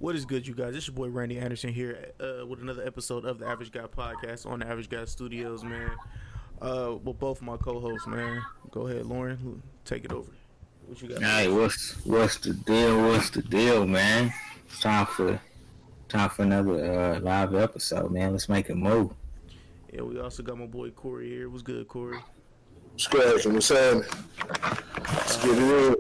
What is good, you guys? It's your boy Randy Anderson here with another episode of the Average Guy Podcast on the Average Guy Studios, man. With both my co-hosts, man. Go ahead, Lauren, take it over. What you got? Hey, what's the deal? What's the deal, man? It's time for another live episode, man. Let's make it move. Yeah, we also got my boy Corey here. What's good, Corey? Scratching, what's happening? Let's get it in.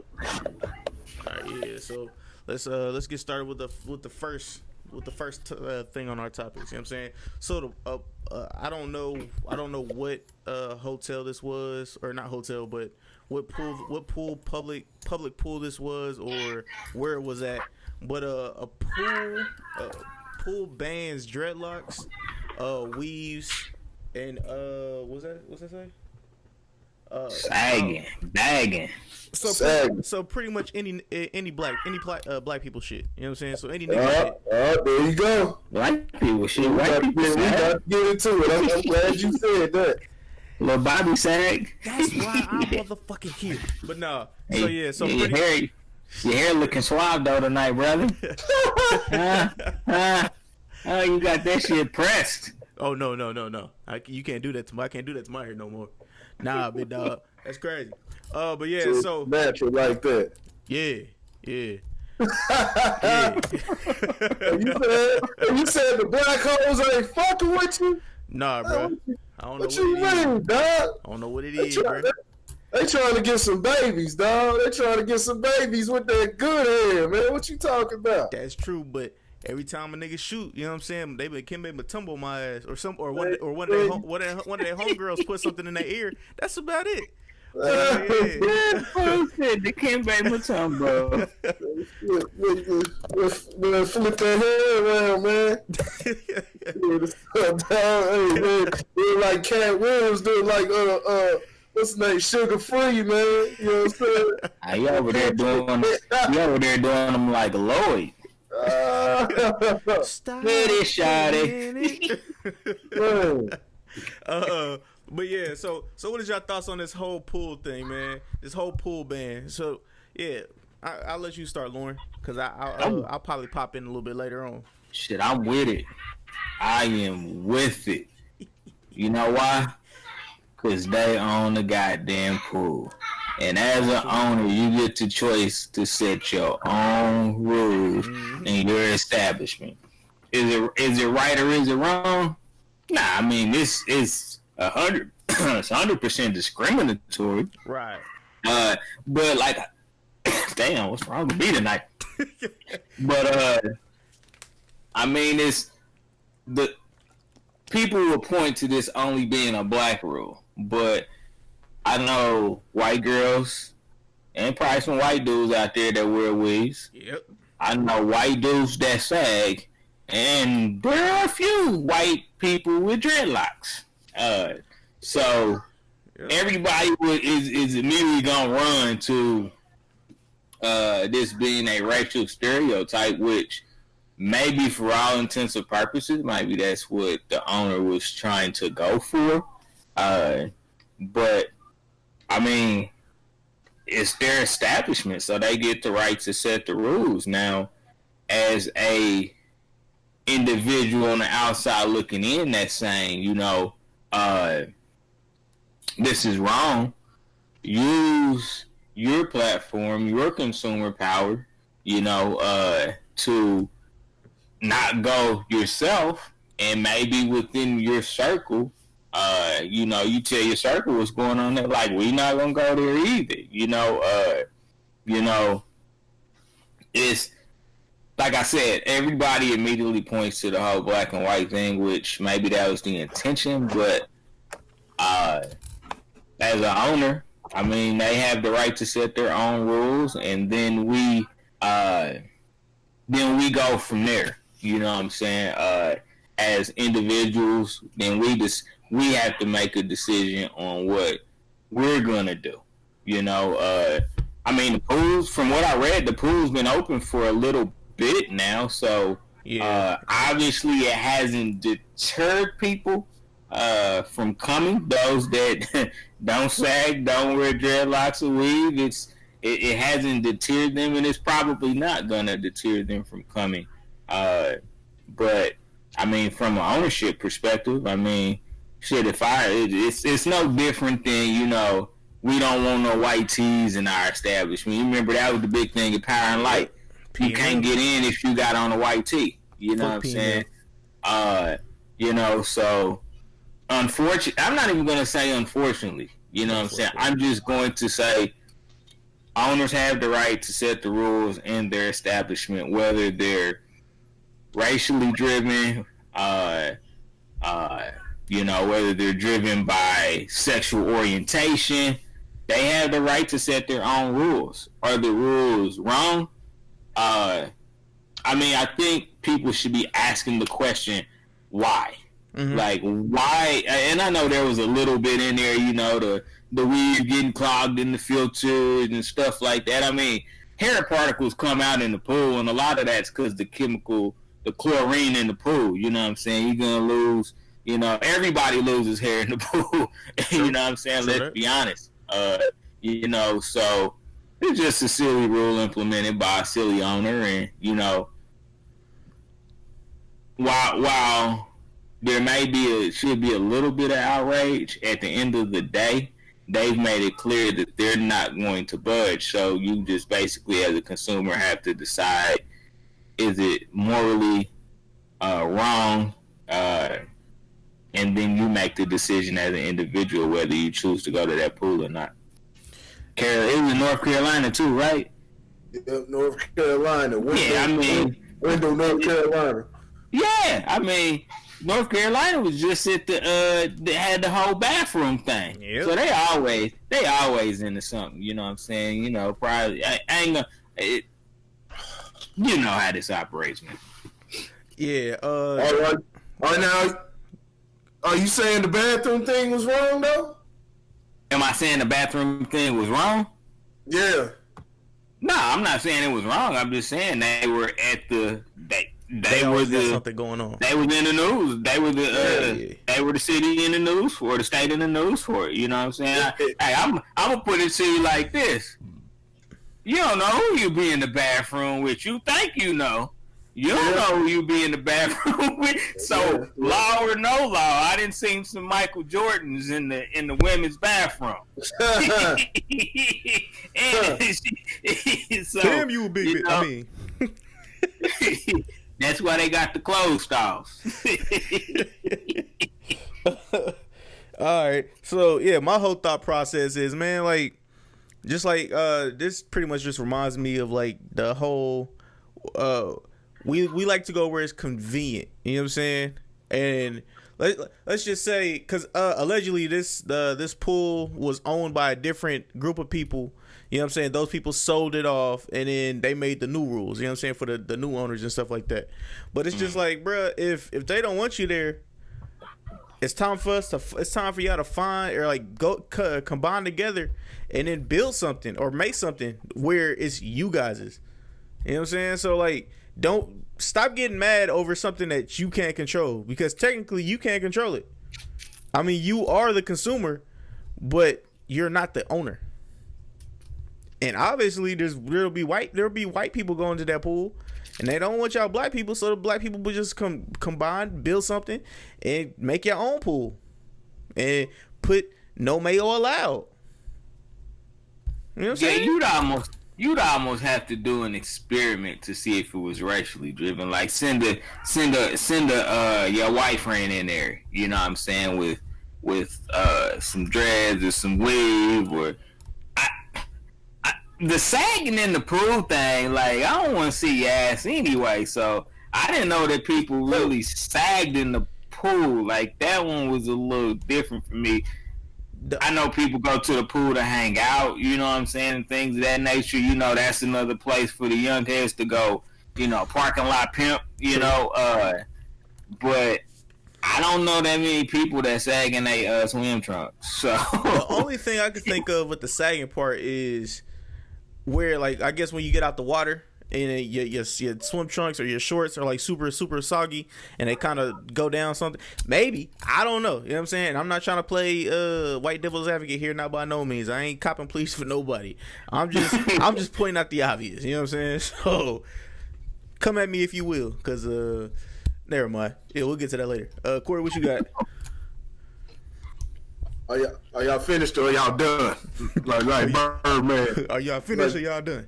All right, yeah. So let's get started with the first thing on our topics. You know what I'm saying? So I don't know what hotel this was, or not hotel, but what pool public pool this was, or where it was at. But a pool bans dreadlocks, weaves, and what's that say? Sagging, bagging. So pretty much any black people shit. You know what I'm saying? So any nigga shit. There you go. Black people shit. White people we got to get into it. I'm glad you said that. Little Bobby sag. That's why I'm motherfucking here. But nah. So yeah. So your hair looking suave though tonight, brother. Oh, you got that shit pressed. Oh no. You can't do that to my. I can't do that to my hair no more. Nah, big dog. That's crazy. But yeah, so natural like that. Yeah. You said the black hoes ain't fucking with you? Nah, bro. I don't know what you mean, dog? I don't know what it is, bro. They trying to get some babies, dog. They trying to get some babies with that good hair, man. What you talking about? That's true, but every time a nigga shoot, you know what I'm saying? They can make me tumble my ass, or one of their homegirls put something in their ear. That's about it. The Kimbe Mutombo. Flip that hair around, man. Hey, man. They're like Cat Williams, they're like what's his name? Sugar Free, man. You know what I'm saying? You over there doing them like Lloyd. Stop it, shawty. But yeah, so what is your thoughts on this whole pool thing, man? This whole pool ban. So yeah, I'll let you start, Lauren, because I'll probably pop in a little bit later on. Shit, I'm with it. I am with it. You know why? Because they own the goddamn pool. And as an owner, you get the choice to set your own rules in your establishment. Is it right or is it wrong? Nah, I mean, this is 100% discriminatory. Right. But like, damn, what's wrong with me tonight? But I mean, it's the people will point to this only being a black rule, but I know white girls and probably some white dudes out there that wear wigs. Yep. I know white dudes that sag, and there are a few white people with dreadlocks. So everybody is immediately gonna run to this being a racial stereotype, which maybe for all intents and purposes, maybe that's what the owner was trying to go for. But I mean, it's their establishment, so they get the right to set the rules. Now, as a individual on the outside looking in, that's saying, you know, this is wrong. Use your platform, your consumer power, you know, to not go yourself, and maybe within your circle, you know, you tell your circle what's going on there. Like, we not gonna go there either. You know, it's like I said, everybody immediately points to the whole black and white thing, which maybe that was the intention, but as an owner, I mean, they have the right to set their own rules, and then we go from there. You know what I'm saying? As individuals, then we have to make a decision on what we're gonna do. You know, I mean, the pools, from what I read, the pool's been open for a little bit now, so obviously it hasn't deterred people from coming. Those that don't sag, don't wear dreadlocks or weave, it hasn't deterred them, and it's probably not gonna deter them from coming But I mean, from an ownership perspective, I mean, shit, it's no different than, we don't want no white tees in our establishment. You remember that was the big thing at Power and Light. You can't get in if you got on a white tee. You know what I'm saying? So unfortunately, I'm not even gonna say unfortunately. You know what I'm saying? I'm just going to say owners have the right to set the rules in their establishment, whether they're racially driven, whether they're driven by sexual orientation. They have the right to set their own rules. Are the rules wrong? I think people should be asking the question, why? Mm-hmm. Like, why? And I know there was a little bit in there, the weed getting clogged in the filters and stuff like that. I mean, hair particles come out in the pool, and a lot of that's because the chlorine in the pool. You know what I'm saying? You're going to lose, everybody loses hair in the pool. You know what I'm saying? Let's be honest. So it's just a silly rule implemented by a silly owner, and while there should be a little bit of outrage, at the end of the day, they've made it clear that they're not going to budge. So you just basically, as a consumer, have to decide: is it morally wrong? And then you make the decision as an individual whether you choose to go to that pool or not. It was in North Carolina too, right? Yep, North Carolina. Window, North Carolina. Yeah, I mean, North Carolina was just at they had the whole bathroom thing. Yep. So they always into something. You know what I'm saying? Probably I ain't gonna. You know how this operates, man. Yeah. All right. Now, are you saying the bathroom thing was wrong though? Am I saying the bathroom thing was wrong? Yeah. No, I'm not saying it was wrong. I'm just saying they were at the they were something going on. They was in the news. They were they were the city in the news for, the state in the news for it. You know what I'm saying? I'm gonna put it to you like this: you don't know who you be in the bathroom with. You think you know. You don't know who you be in the bathroom with. So law or no law, I didn't see some Michael Jordans in the women's bathroom. So, damn you, big. I mean, that's why they got the clothes stalls. All right. So yeah, my whole thought process is, man, like, just like this pretty much just reminds me of like the whole we like to go where it's convenient. You know what I'm saying? And let's just say, because allegedly this pool was owned by a different group of people. You know what I'm saying? Those people sold it off, and then they made the new rules. You know what I'm saying, for the new owners and stuff like that. But it's just like, bruh, if they don't want you there, it's time for y'all to find, or like go combine together and then build something or make something where it's you guys's. You know what I'm saying? So like, don't stop getting mad over something that you can't control, because technically you can't control it. I mean, you are the consumer, but you're not the owner. And obviously there'll be white people going to that pool, and they don't want y'all black people, so the black people will just combine, build something, and make your own pool, and put no mayo allowed. You know what I'm saying? You'd almost have to do an experiment to see if it was racially driven. Like send your white friend in there, you know what I'm saying, with some dreads or some weave, or the sagging in the pool thing. Like, I don't want to see your ass anyway. So I didn't know that people really sagged in the pool. Like, that one was a little different for me. I know people go to the pool to hang out, you know what I'm saying, and things of that nature. You know, that's another place for the young heads to go, you know, parking lot pimp, you know. But I don't know that many people that sag in they swim trunks. So the only thing I can think of with the sagging part is where, like, I guess when you get out the water and your swim trunks or your shorts are like super soggy and they kind of go down something. Maybe, I don't know. You know what I'm saying? I'm not trying to play white devil's advocate here, not by no means. I ain't copping police for nobody. I'm just pointing out the obvious. You know what I'm saying? So Come at me if you will, cause never mind. Yeah, we'll get to that later. Corey, what you got? Are y'all finished or are y'all done? Like Birdman. Are y'all finished or y'all done?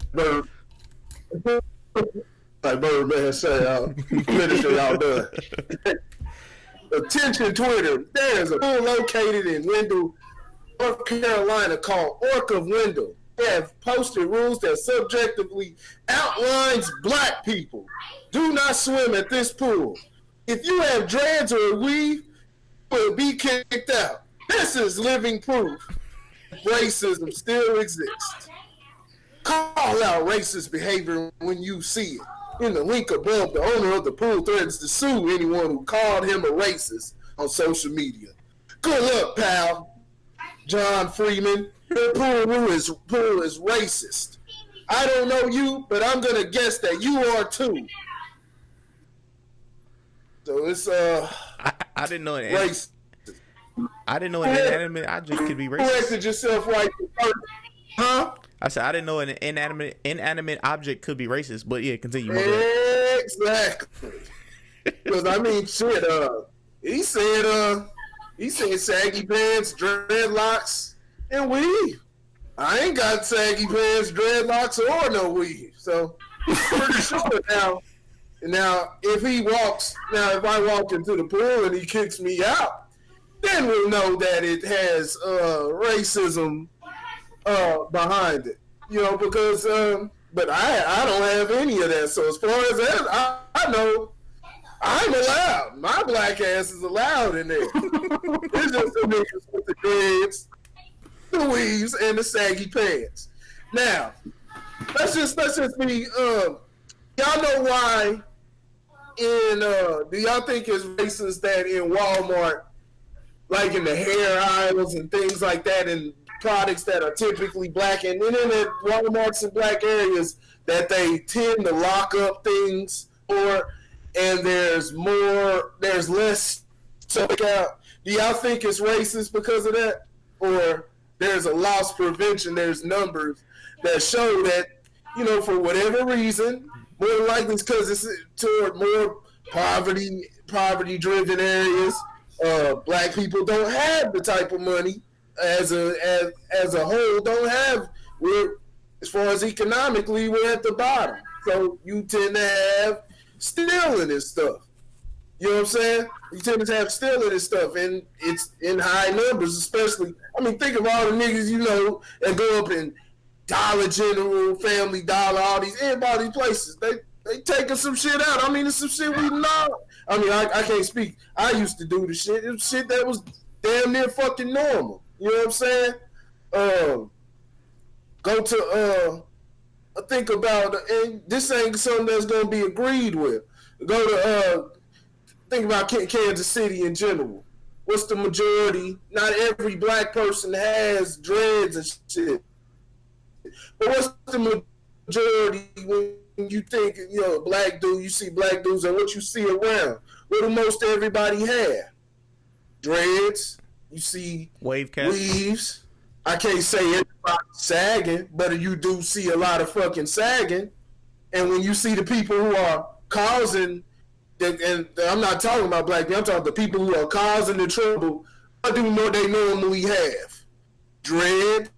Like Birdman say, y'all finished or y'all done. Attention Twitter, there is a pool located in Wendell, North Carolina called Orc of Wendell. They have posted rules that subjectively outlines black people. Do not swim at this pool. If you have dreads or a weave, you will be kicked out. This is living proof racism still exists. Call out racist behavior when you see it. In the link above, the owner of the pool threatens to sue anyone who called him a racist on social media. Good luck, pal. John Freeman, your pool is racist. I don't know you, but I'm gonna guess that you are too. So it's I didn't know it. racist. I didn't know an inanimate object could be racist. Corrected yourself right first. Huh? I said I didn't know an inanimate object could be racist, but yeah, continue. Exactly. Because I mean, shit. He said saggy pants, dreadlocks, and weave. I ain't got saggy pants, dreadlocks, or no weave. So pretty sure now if I walk into the pool and he kicks me out, then we'll know that it has racism behind it, because but I don't have any of that. So as far as that, I know I'm allowed. My black ass is allowed in there. It's just the niggas with the dreads, the weaves, and the saggy pants. Now, let's just be y'all know why do y'all think it's racist that in Walmart, like in the hair aisles and things like that, and products that are typically black, and then in Walmarts and black areas, that they tend to lock up things, and there's less stuff out. Do y'all think it's racist because of that? Or there's a loss prevention, there's numbers that show that, for whatever reason, more than likely it's because it's toward more poverty-driven areas. Black people don't have the type of money as a whole. Don't have. As far as economically, we're at the bottom. So you tend to have stealing and stuff. You know what I'm saying? You tend to have stealing and stuff, and it's in high numbers, especially. I mean, think of all the niggas that go up in Dollar General, Family Dollar, all these places. They taking some shit out. I mean, it's some shit we know. I mean, I can't speak. I used to do the shit. It was shit that was damn near fucking normal. You know what I'm saying? Think about, and this ain't something that's going to be agreed with. Think about Kansas City in general. What's the majority? Not every black person has dreads and shit. But what's the majority when you think, black dude, you see black dudes, and what you see around? What do most everybody have? Dreads. You see wave cap, weaves. I can't say everybody sagging, but you do see a lot of fucking sagging. And when you see the people who are causing, and I'm not talking about black people, I'm talking about the people who are causing the trouble, what do they normally have? Dreads,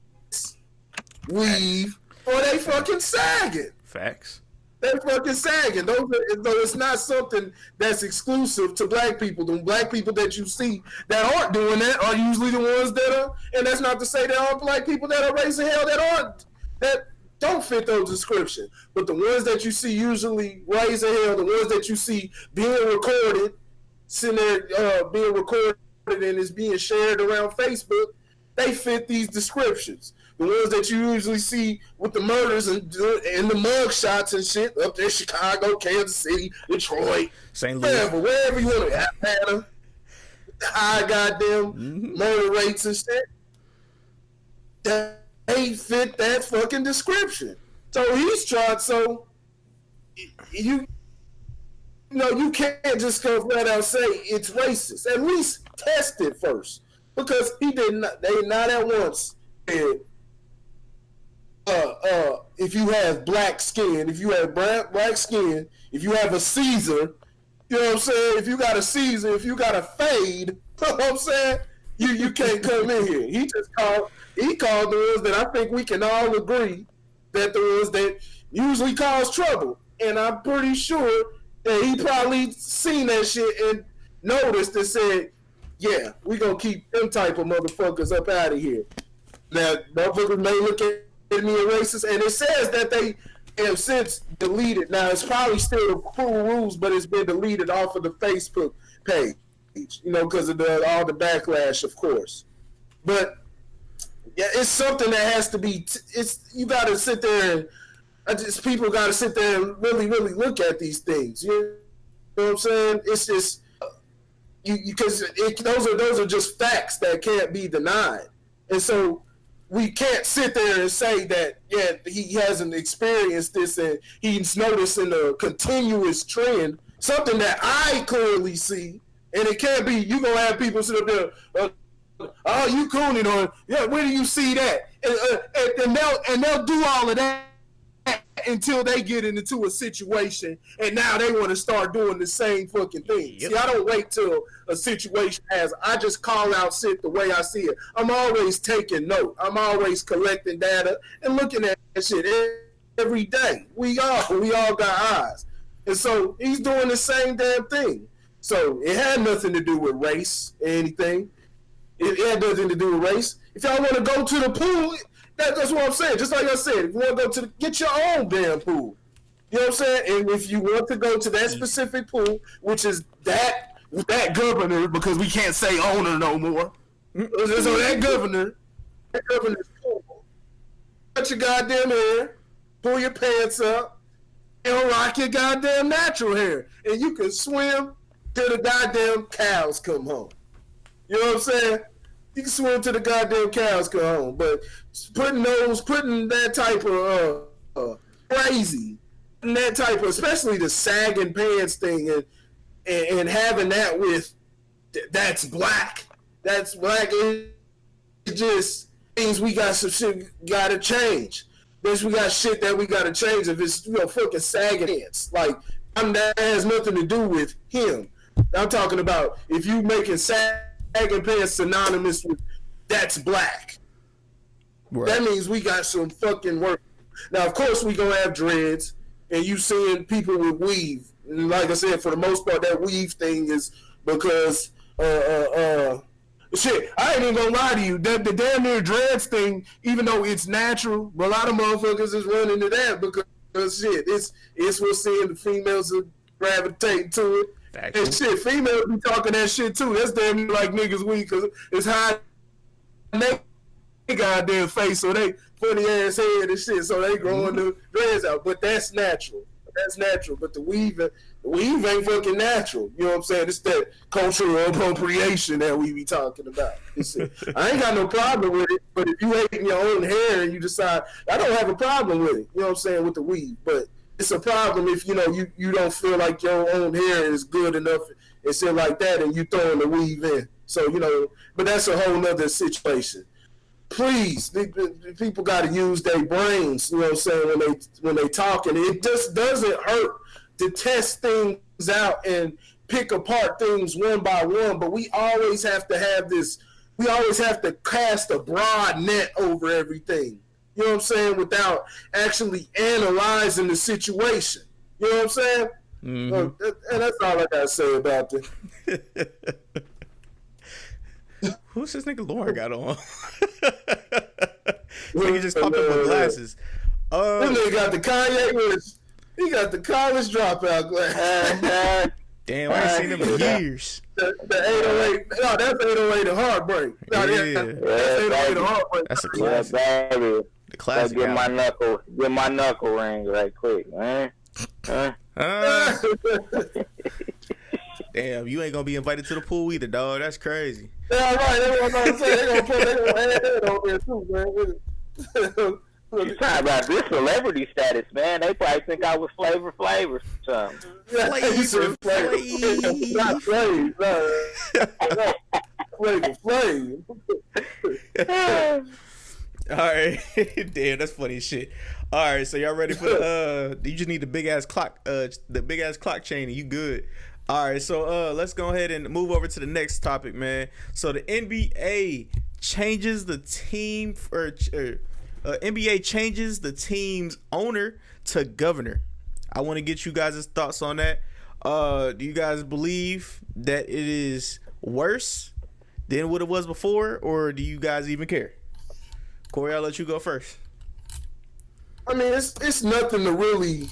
weave, or they fucking sagging. Facts. They're fucking sagging. Though it's not something that's exclusive to black people. The black people that you see that aren't doing that are usually the ones that are, and that's not to say there aren't black people that are raising hell that don't fit those descriptions. But the ones that you see usually raising hell, the ones that you see being recorded, sitting there being recorded and is being shared around Facebook, they fit these descriptions. The ones that you usually see with the murders and the mug shots and shit up there, Chicago, Kansas City, Detroit, St. Louis, wherever you want to, Atlanta, high goddamn murder rates and shit. They fit that fucking description. So he's trying. So you can't just go flat out say it's racist. At least test it first, because he did not. They not at once said, if you have black skin, if you have black skin, if you have a Caesar, you know what I'm saying? If you got a Caesar, if you got a fade, you know what I'm saying? You can't come in here. He called the ones that I think we can all agree that the ones that usually cause trouble. And I'm pretty sure that he probably seen that shit and noticed and said, yeah, we gonna keep them type of motherfuckers up out of here. Now, motherfuckers may look at me as racist, and it says that they have since deleted. Now, it's probably still cruel rules, but it's been deleted off of the Facebook page, you know, because of all the backlash, of course. But yeah, it's something that has to be. You got to sit there and people got to sit there and really, really look at these things. You know what I'm saying? It's just because those are just facts that can't be denied, and so we can't sit there and say that he hasn't experienced this and he's noticing a continuous trend, something that I clearly see, and it can't be you gonna have people sit up there. Oh, you cooning on? Yeah, where do you see that? And they'll do all of that until they get into a situation, and now they want to start doing the same fucking thing. Yep. See, I don't wait till a situation has. I just call out shit the way I see it. I'm always taking note. I'm always collecting data and looking at that shit every day. We all got eyes, and so he's doing the same damn thing. So it had nothing to do with race or anything. It had nothing to do with race. If y'all want to go to the pool, that's what I'm saying. Just like I said, if you want to go get your own damn pool. You know what I'm saying? And if you want to go to that specific pool, which is that governor, because we can't say owner no more. So that governor's pool. Cut your goddamn hair, pull your pants up, and rock your goddamn natural hair. And you can swim till the goddamn cows come home. You know what I'm saying? You can swim till the goddamn cows come home, but putting that type of crazy, that type of, especially the sagging pants thing, and having that with that's black, it just means we got some shit gotta change. Bitch, we got shit that we gotta change. If it's fucking sagging pants, like that has nothing to do with him. I'm talking about if you making sagging pants synonymous with that's black. Right. That means we got some fucking work. Now, of course, we gonna have dreads, and you seeing people with weave. And like I said, for the most part, that weave thing is because shit. I ain't even gonna lie to you. The damn near dreads thing, even though it's natural, but a lot of motherfuckers is running to that because shit, it's what's seeing the females are gravitating to it. Actually. And shit, females be talking that shit too. That's damn near like niggas weak because it's high they goddamn face, so they funny ass head and shit, so they growing the dreads out. But that's natural. But the weave ain't fucking natural. You know what I'm saying? It's that cultural appropriation that we be talking about. I ain't got no problem with it, but if you hate your own hair and you decide, I don't have a problem with it. You know what I'm saying, with the weave, but it's a problem if you don't feel like your own hair is good enough and shit like that, and you throwing the weave in. So but that's a whole nother situation. Please, people got to use their brains. You know what I'm saying, when they talk, and it just doesn't hurt to test things out and pick apart things one by one. But we always have to have this. We always have to cast a broad net over everything. You know what I'm saying? Without actually analyzing the situation. You know what I'm saying? Mm-hmm. And that's all I gotta say about it. Who's this nigga Lauren got on? Nigga just popped up with glasses. This nigga got the Kanye with. He got the college dropout glasses. Damn, I ain't seen him in years. The 808. No, that's 808 and Heartbreak. No, that's 808 and Heartbreak. That's a classic. Yeah, the classic. Get my knuckle ring right quick, man. Damn, you ain't gonna be invited to the pool either, dog. That's crazy. Yeah, right. That's what I'm saying. They gonna add that on there too, man. You talking about this celebrity status, man? They probably think I was Flavor or something. Not Flav. Flavor. All right. Damn, that's funny as shit. All right, so y'all ready for the you just need the big ass clock chain and you good. All right, so let's go ahead and move over to the next topic, man. So the NBA changes the team NBA changes the team's owner to governor. I want to get you guys' thoughts on that. Do you guys believe that it is worse than what it was before, or do you guys even care? Corey, I'll let you go first. I mean, it's nothing to really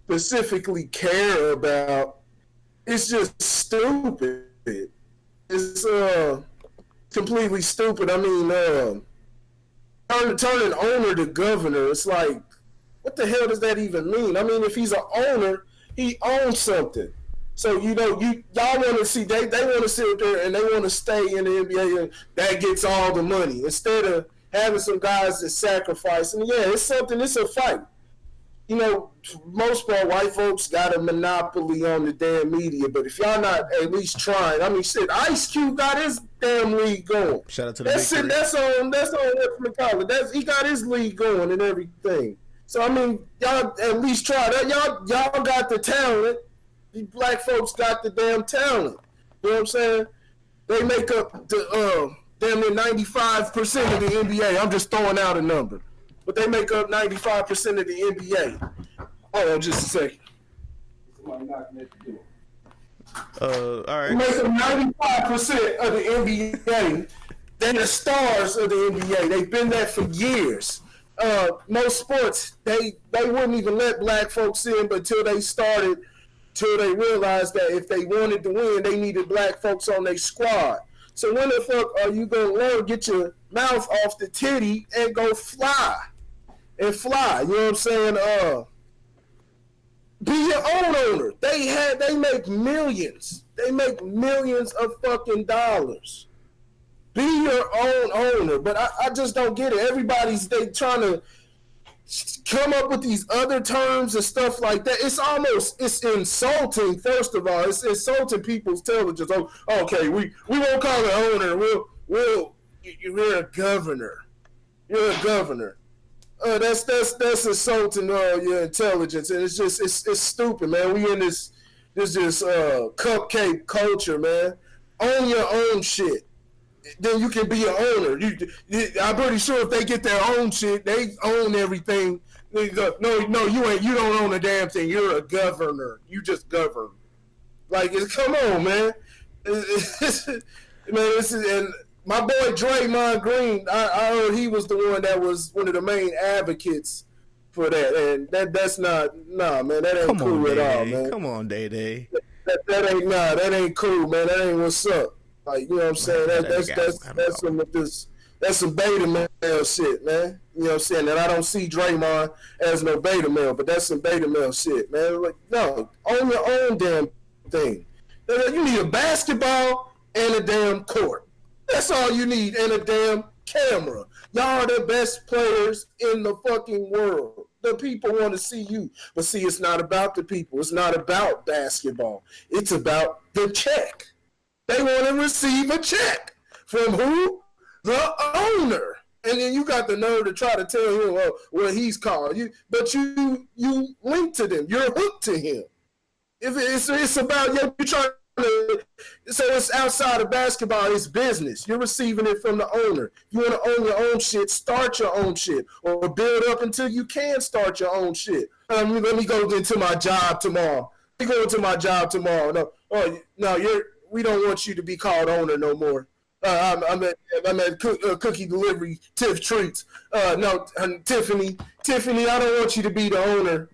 specifically care about. It's just stupid. It's completely stupid. I mean, turning owner to governor, it's like, what the hell does that even mean? I mean, if he's an owner, he owns something. So, y'all want to see, they want to sit there and they want to stay in the NBA and that gets all the money. Instead of having some guys that sacrifice. And yeah, it's a fight. Most part, white folks got a monopoly on the damn media, but if y'all not at least trying, I mean, shit, Ice Cube got his damn league going. Shout out to the that's on West McCollum. He got his league going and everything. So I mean, y'all at least try that. Y'all got the talent. These black folks got the damn talent. You know what I'm saying? They make up the damn near 95% of the NBA. I'm just throwing out a number. But they make up 95% of the NBA. Hold on just a second. Somebody knocking at the door. All right. They make up 95% of the NBA. They're the stars of the NBA. They've been there for years. Most sports, they wouldn't even let black folks in until they realized that if they wanted to win, they needed black folks on their squad. So when the fuck are you going to learn to get your mouth off the titty and go fly? And fly, you know what I'm saying? Be your own owner. They make millions. They make millions of fucking dollars. Be your own owner. But I just don't get it. They trying to come up with these other terms and stuff like that. It's insulting. First of all, it's insulting people's intelligence. Oh, okay, we won't call it owner. You're a governor. You're a governor. That's insulting your intelligence, and it's stupid, man. We in this cupcake culture, man. Own your own shit. Then you can be an owner. I'm pretty sure if they get their own shit, they own everything. No, you ain't. You don't own a damn thing. You're a governor. You just govern. Like, come on, man. And my boy Draymond Green, I heard he was the one that was one of the main advocates for that, and that's not, man. That ain't cool at all, man. Come on, Day. That ain't cool, man. That ain't what's up. Like, you know what I'm saying? That's some beta male shit, man. You know what I'm saying? And I don't see Draymond as no beta male, but that's some beta male shit, man. Like, no, own your own damn thing. You need a basketball and a damn court. That's all you need, and a damn camera. Y'all are the best players in the fucking world. The people want to see you. But see, it's not about the people. It's not about basketball. It's about the check. They want to receive a check. From who? The owner. And then you got the nerve to try to tell him what he's called. But you link to them. You're hooked to him. If it's about you trying to. So it's outside of basketball. It's business. You're receiving it from the owner. You want to own your own shit, start your own shit, or build up until you can start your own shit. Let me go into my job tomorrow. No, we don't want you to be called owner no more. I'm at Cookie Delivery, Tiff Treats. No, Tiffany, I don't want you to be the owner.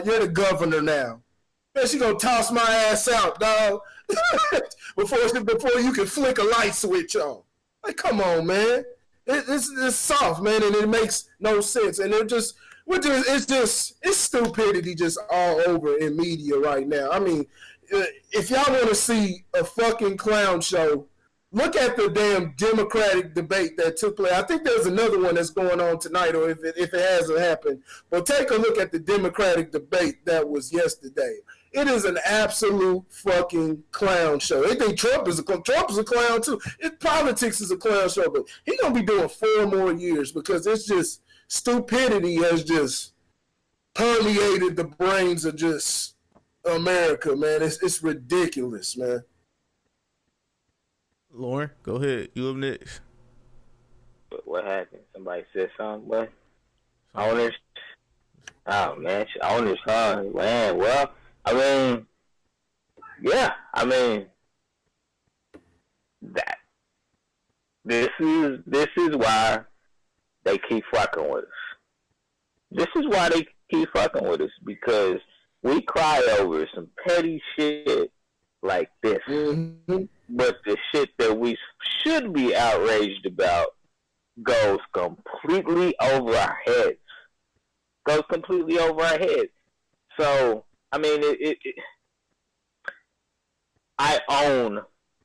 You're the governor now. She gonna toss my ass out, dog. before you can flick a light switch on. Like, come on, man. It's soft, man, and it makes no sense. And it's stupidity just all over in media right now. I mean, if y'all want to see a fucking clown show, look at the damn Democratic debate that took place. I think there's another one that's going on tonight, or if it hasn't happened. But take a look at the Democratic debate that was yesterday. It is an absolute fucking clown show. They think Trump is a clown too. Politics is a clown show, but he's gonna be doing 4 more years because it's just stupidity has just permeated the brains of just America, man. It's ridiculous, man. Lauren, go ahead. You up next. What happened? Somebody said something, what? Owners? Oh, man. Owners, huh? Man, well, I mean, yeah. I mean, that. This is why they keep fucking with us. This is why they keep fucking with us, because we cry over some petty shit like this. Mm-hmm. But the shit that we should be outraged about goes completely over our heads. So, I mean, I own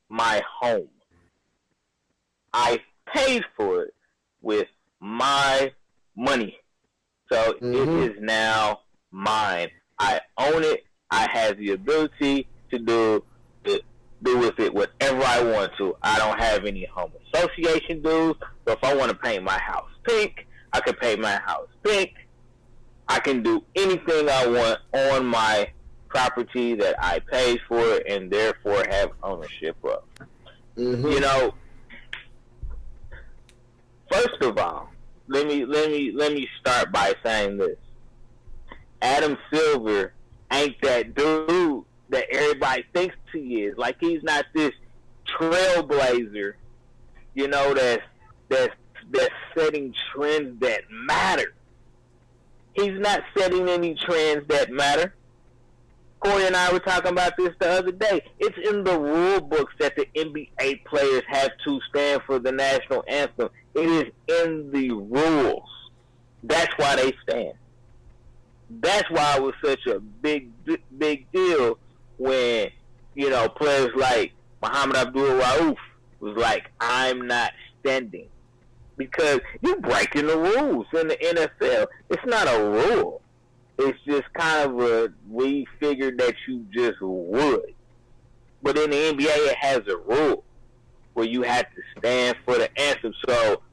my home. I paid for it with my money. So it is now mine. I own it. I have the ability to do with it whatever I want to. I don't have any home association dues. So if I want to paint my house pink, I can paint my house pink. I can do anything I want on my property that I paid for and therefore have ownership of. Mm-hmm. You know, first of all, let me start by saying this. Adam Silver ain't that dude that everybody thinks he is. Like, he's not this trailblazer, you know, that's setting trends that matter. He's not setting any trends that matter. Corey and I were talking about this the other day. It's in the rule books that the NBA players have to stand for the national anthem. It is in the rules. That's why they stand. That's why it was such a big deal when, you know, players like Muhammad Abdul-Rauf was like, I'm not standing. Because you're breaking the rules in the NFL. It's not a rule. It's just kind of we figured that you just would. But in the NBA, it has a rule where you have to stand for the anthem. So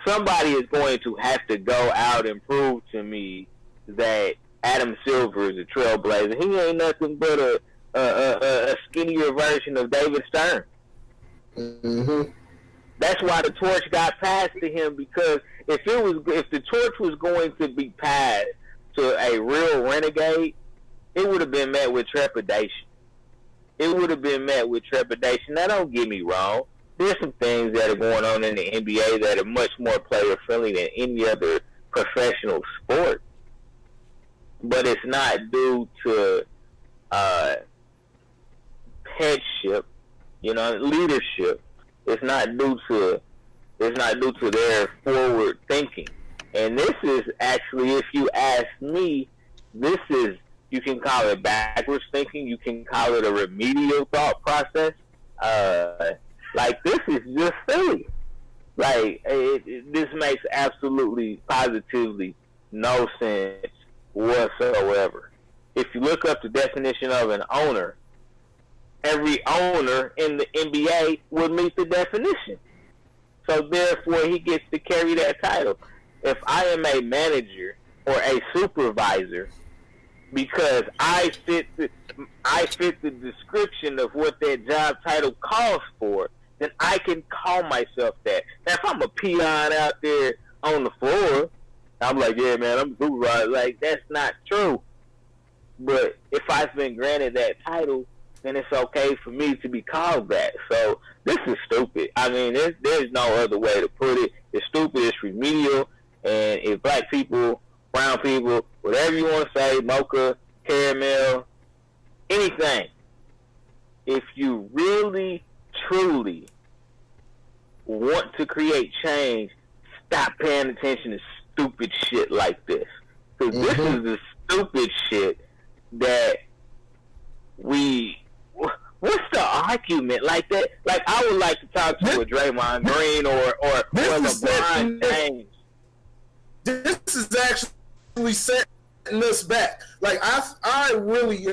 somebody is going to have to go out and prove to me that Adam Silver is a trailblazer. He ain't nothing but a skinnier version of David Stern. Mm-hmm. That's why the torch got passed to him, because if the torch was going to be passed to a real renegade, it would have been met with trepidation. Now, don't get me wrong. There's some things that are going on in the NBA that are much more player-friendly than any other professional sport. But it's not due to headship, you know, leadership. It's not due to their forward thinking. And this is actually, if you ask me, this is, you can call it backwards thinking, you can call it a remedial thought process. Like, this is just silly. Like, this makes absolutely, positively no sense whatsoever. If you look up the definition of an owner, every owner in the NBA would meet the definition. So therefore, he gets to carry that title. If I am a manager or a supervisor, because I fit the description of what that job title calls for, then I can call myself that. Now, if I'm a peon out there on the floor, I'm like, yeah, man, I'm a supervisor. Like, that's not true. But if I've been granted that title, then it's okay for me to be called that. So this is stupid. I mean, there's no other way to put it. It's stupid. It's remedial. And if black people, brown people, whatever you want to say, mocha, caramel, anything, if you really, truly want to create change, stop paying attention to stupid shit like this. Because this is the stupid shit that what's the argument like that? Like, I would like to talk to a Draymond Green or LeBron James. This is actually setting us back. Like, I really,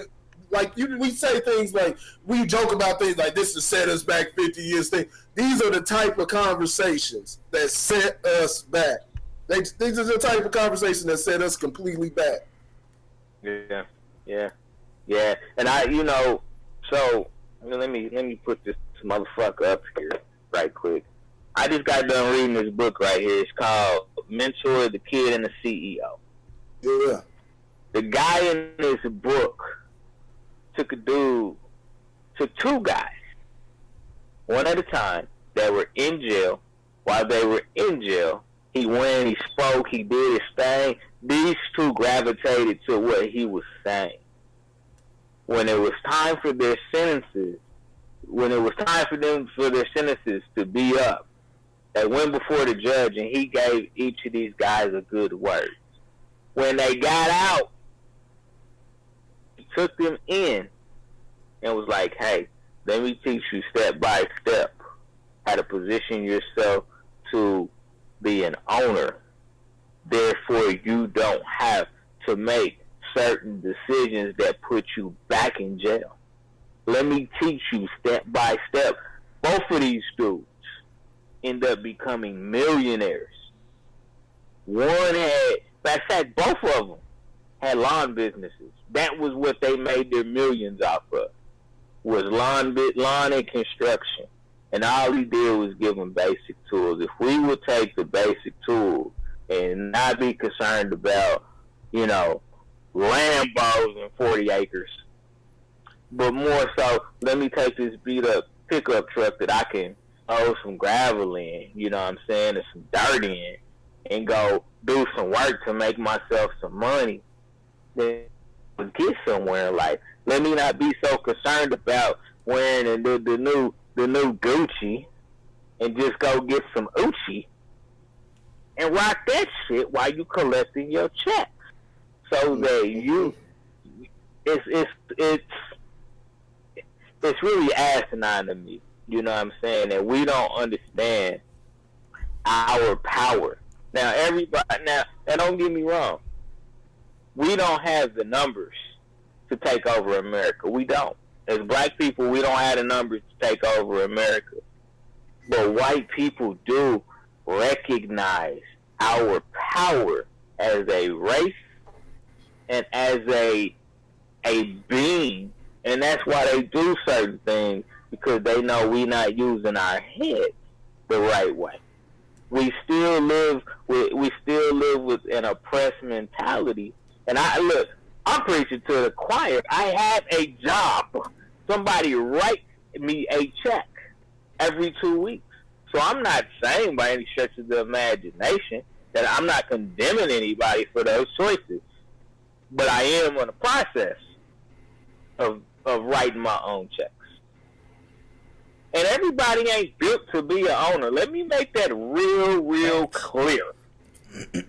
like we say things like, we joke about things like this to set us back 50 years. These are the type of conversations that set us back. These are the type of conversations that set us completely back. Yeah. And so let me put this motherfucker up here right quick. I just got done reading this book right here. It's called Mentor, the Kid and the CEO. Yeah. The guy in this book took two guys, one at a time, that were in jail. While they were in jail, he went, he spoke, he did his thing. These two gravitated to what he was saying. When it was time for their sentences, to be up, they went before the judge and he gave each of these guys a good word. When they got out, he took them in and was like, hey, let me teach you step by step how to position yourself to be an owner. Therefore, you don't have to make certain decisions that put you back in jail. Let me teach you step by step. Both of these dudes end up becoming millionaires. One had, in fact, both of them had lawn businesses. That was what they made their millions off of, was lawn and construction. And all he did was give them basic tools. If we would take the basic tools and not be concerned about, Lambos and 40 acres, but more so, let me take this beat up pickup truck that I can throw some gravel in, and some dirt in, and go do some work to make myself some money, then get somewhere in life. Let me not be so concerned about wearing the new Gucci, and just go get some Uchi and rock that shit while you collecting your checks. So that it's really asinine to me. You know what I'm saying? That we don't understand our power. Now, and don't get me wrong, we don't have the numbers to take over America. We don't. As black people, we don't have the numbers to take over America. But white people do recognize our power as a race and as a being. And that's why they do certain things, because they know we're not using our heads the right way. We still live with an oppressed mentality. And I'm preaching to the choir. I have a job. Somebody write me a check every 2 weeks. So I'm not saying by any stretch of the imagination that I'm not condemning anybody for those choices. But I am in the process of writing my own checks. And everybody ain't built to be an owner. Let me make that real clear.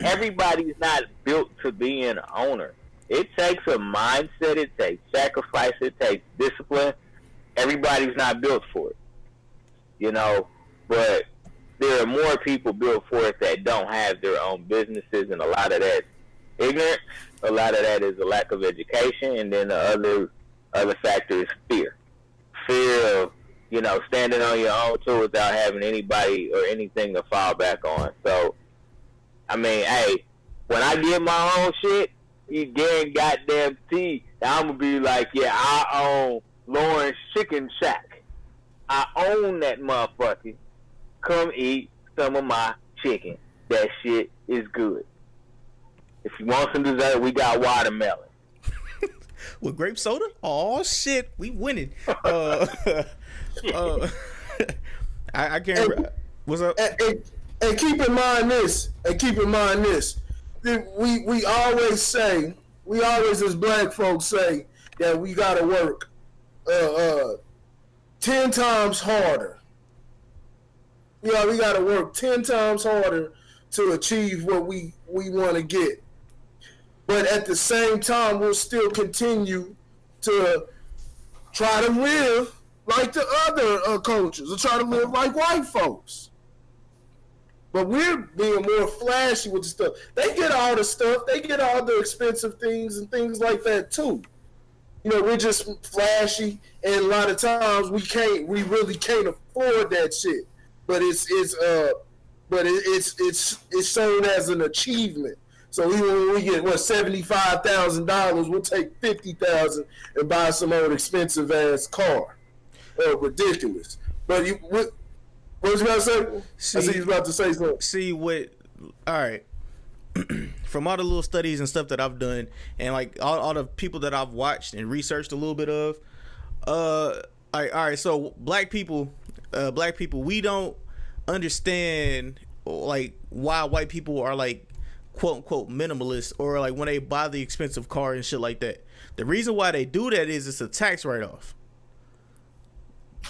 Everybody's not built to be an owner. It takes a mindset. It takes sacrifice. It takes discipline. Everybody's not built for it. But there are more people built for it that don't have their own businesses, and a lot of that's ignorance. A lot of that is a lack of education, and then the other factor is fear. Fear of, standing on your own too without having anybody or anything to fall back on. So, hey, when I get my own shit, you guarantee I'm gonna be like, yeah, I own Lauren's Chicken Shack. I own that motherfucker. Come eat some of my chicken. That shit is good. If you want some dessert, we got watermelon. With grape soda? Oh shit, we winning. I can't remember. What's up? And keep in mind this. We always as black folks say that we gotta work 10 times harder. We gotta work 10 times harder to achieve what we want to get. But at the same time, we'll still continue to try to live like the other cultures, or try to live like white folks. But we're being more flashy with the stuff. They get all the stuff. They get all the expensive things and things like that too. we're just flashy, and a lot of times we really can't afford that shit. But it's shown as an achievement. So even when we get $75,000, we'll take $50,000 and buy some old expensive ass car. Ridiculous. But what was you about to say? I see you was about to say something. See what? All right. From all the little studies and stuff that I've done, and like all the people that I've watched and researched a little bit of, all right. So black people, we don't understand like why white people are like quote unquote minimalist, or like when they buy the expensive car and shit like that. The reason why they do that is it's a tax write-off.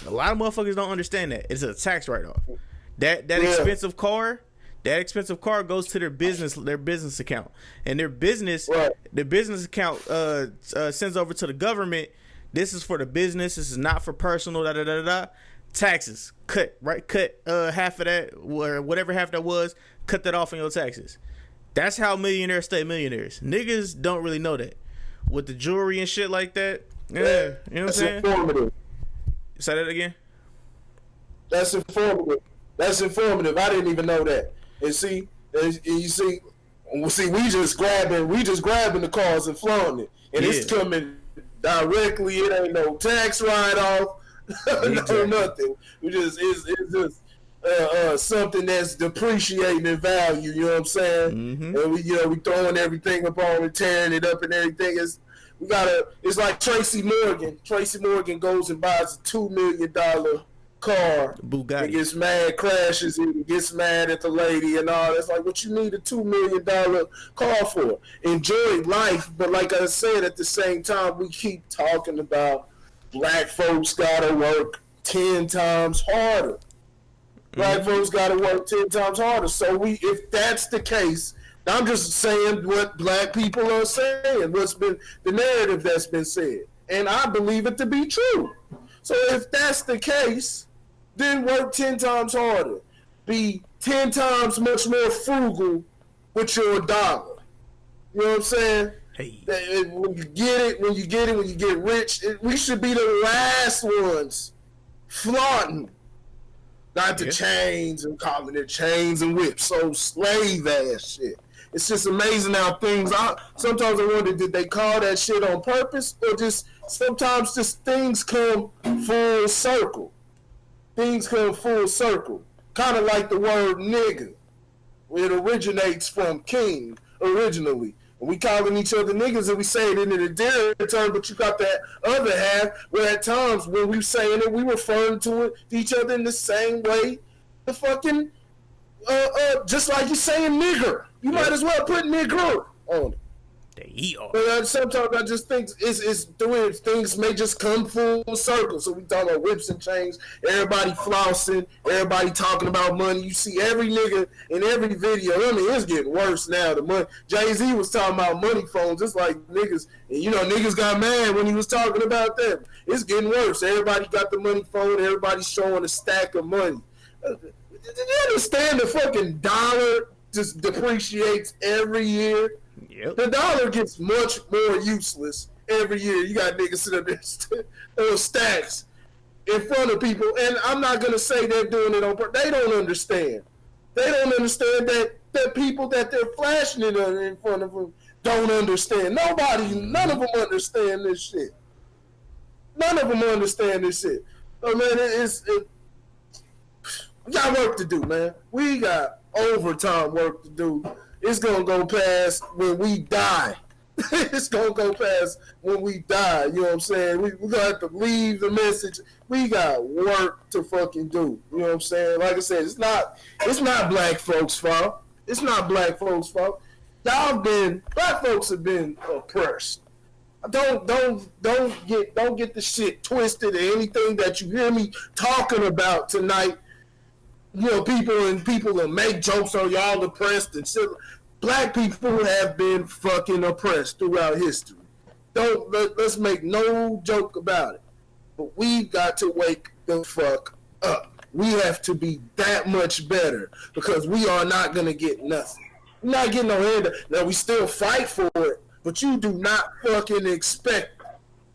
A lot of motherfuckers don't understand that it's a tax write-off. That expensive car. That expensive car goes to their business account, and their business account sends over to the government. This is for the business. This is not for personal. Da da da da. Taxes cut half of that, or whatever half that was. Cut that off on your taxes. That's how millionaires stay millionaires. Niggas don't really know that with the jewelry and shit like that. Yeah, you know what I'm saying? Informative. Say that again. That's informative. I didn't even know that. And you see, we just grabbing the cars and flaunting it, and it's coming directly. It ain't no tax write-off, no nothing. It's just something that's depreciating in value. You know what I'm saying? Mm-hmm. And we throwing everything up on it, tearing it up, and everything. It's like Tracy Morgan. Tracy Morgan goes and buys a $2 million car, Bugatti. And gets mad, crashes it, and gets mad at the lady and all. That's like, what you need a $2 million car for? Enjoy life, but like I said, at the same time, we keep talking about black folks gotta work 10 times harder. Black folks gotta work 10 times harder. So if that's the case, I'm just saying what black people are saying, what's been the narrative that's been said, and I believe it to be true. So if that's the case, then work 10 times harder. Be 10 times much more frugal with your dollar. You know what I'm saying? Hey. When you get rich, we should be the last ones flaunting. Not the chains and calling it chains and whips. So slave ass shit. It's just amazing how sometimes I wonder, did they call that shit on purpose, or just sometimes just things come full circle. Things come full circle. Kind of like the word nigga. It originates from king originally. And we calling each other niggas and we say it in an endearing term, but you got that other half where at times when we saying it, we referring to each other in the same way. The fucking, just like you saying nigger. You might as well put nigger on it. But sometimes I just think it's the way things may just come full circle. So we talking about whips and chains, everybody flossing, everybody talking about money. You see every nigga in every video. I mean, it's getting worse now. The money. Jay-Z was talking about money phones. It's like niggas, and niggas got mad when he was talking about that. It's getting worse. Everybody got the money phone. Everybody's showing a stack of money. Do you understand the fucking dollar just depreciates every year? Yep. The dollar gets much more useless every year. You got niggas sitting up there stacks in front of people, and I'm not gonna say they're doing it on purpose. They don't understand. They don't understand that people that they're flashing it in front of them don't understand. None of them understand this shit. None of them understand this shit. Oh man, we got work to do, man. We got overtime work to do. It's gonna go past when we die. It's gonna go past when we die. You know what I'm saying? We're gonna have to leave the message. We got work to fucking do. You know what I'm saying? Like I said, it's not black folks' fault. It's not black folks' fault. Black folks have been oppressed. Don't get the shit twisted or anything that you hear me talking about tonight. People that make jokes on y'all oppressed and shit. Black people have been fucking oppressed throughout history. Let's make no joke about it. But we've got to wake the fuck up. We have to be that much better because we are not gonna get nothing. We're not getting no hand. Now we still fight for it, but you do not fucking expect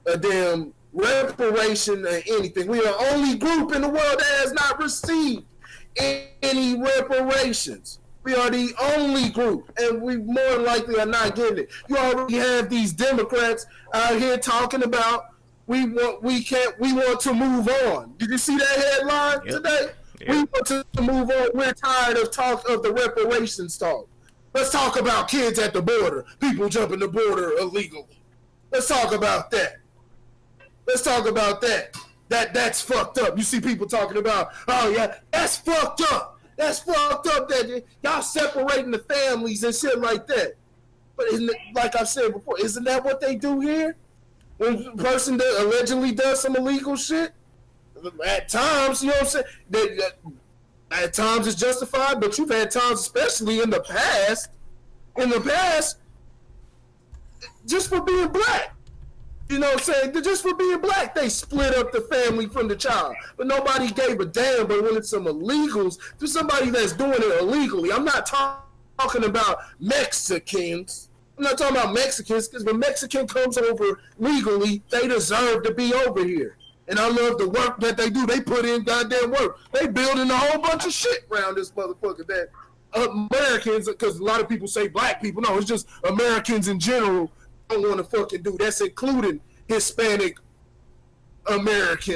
a damn reparation or anything. We are the only group in the world that has not received any reparations. We are the only group, and we more than likely are not getting it. You already have these Democrats out here talking about we want to move on. Did you see that headline today? Yep. We want to move on. We're tired of the reparations talk. Let's talk about kids at the border, people jumping the border illegally. Let's talk about that. That's fucked up. You see people talking about, oh yeah, that's fucked up. That's fucked up that y'all separating the families and shit like that. But isn't it, like I said before, isn't that what they do here? When a person that allegedly does some illegal shit, at times, you know what I'm saying? At times it's justified, but you've had times, especially in the past, just for being black. You know what I'm saying? Just for being black, they split up the family from the child. But nobody gave a damn. But when it's some illegals, to somebody that's doing it illegally, I'm not talking about Mexicans. I'm not talking about Mexicans, because when Mexican comes over legally, they deserve to be over here. And I love the work that they do. They put in goddamn work. They building a whole bunch of shit around this motherfucker that Americans, because a lot of people say black people. No, it's just Americans in general don't want to fucking do. That's including Hispanic slash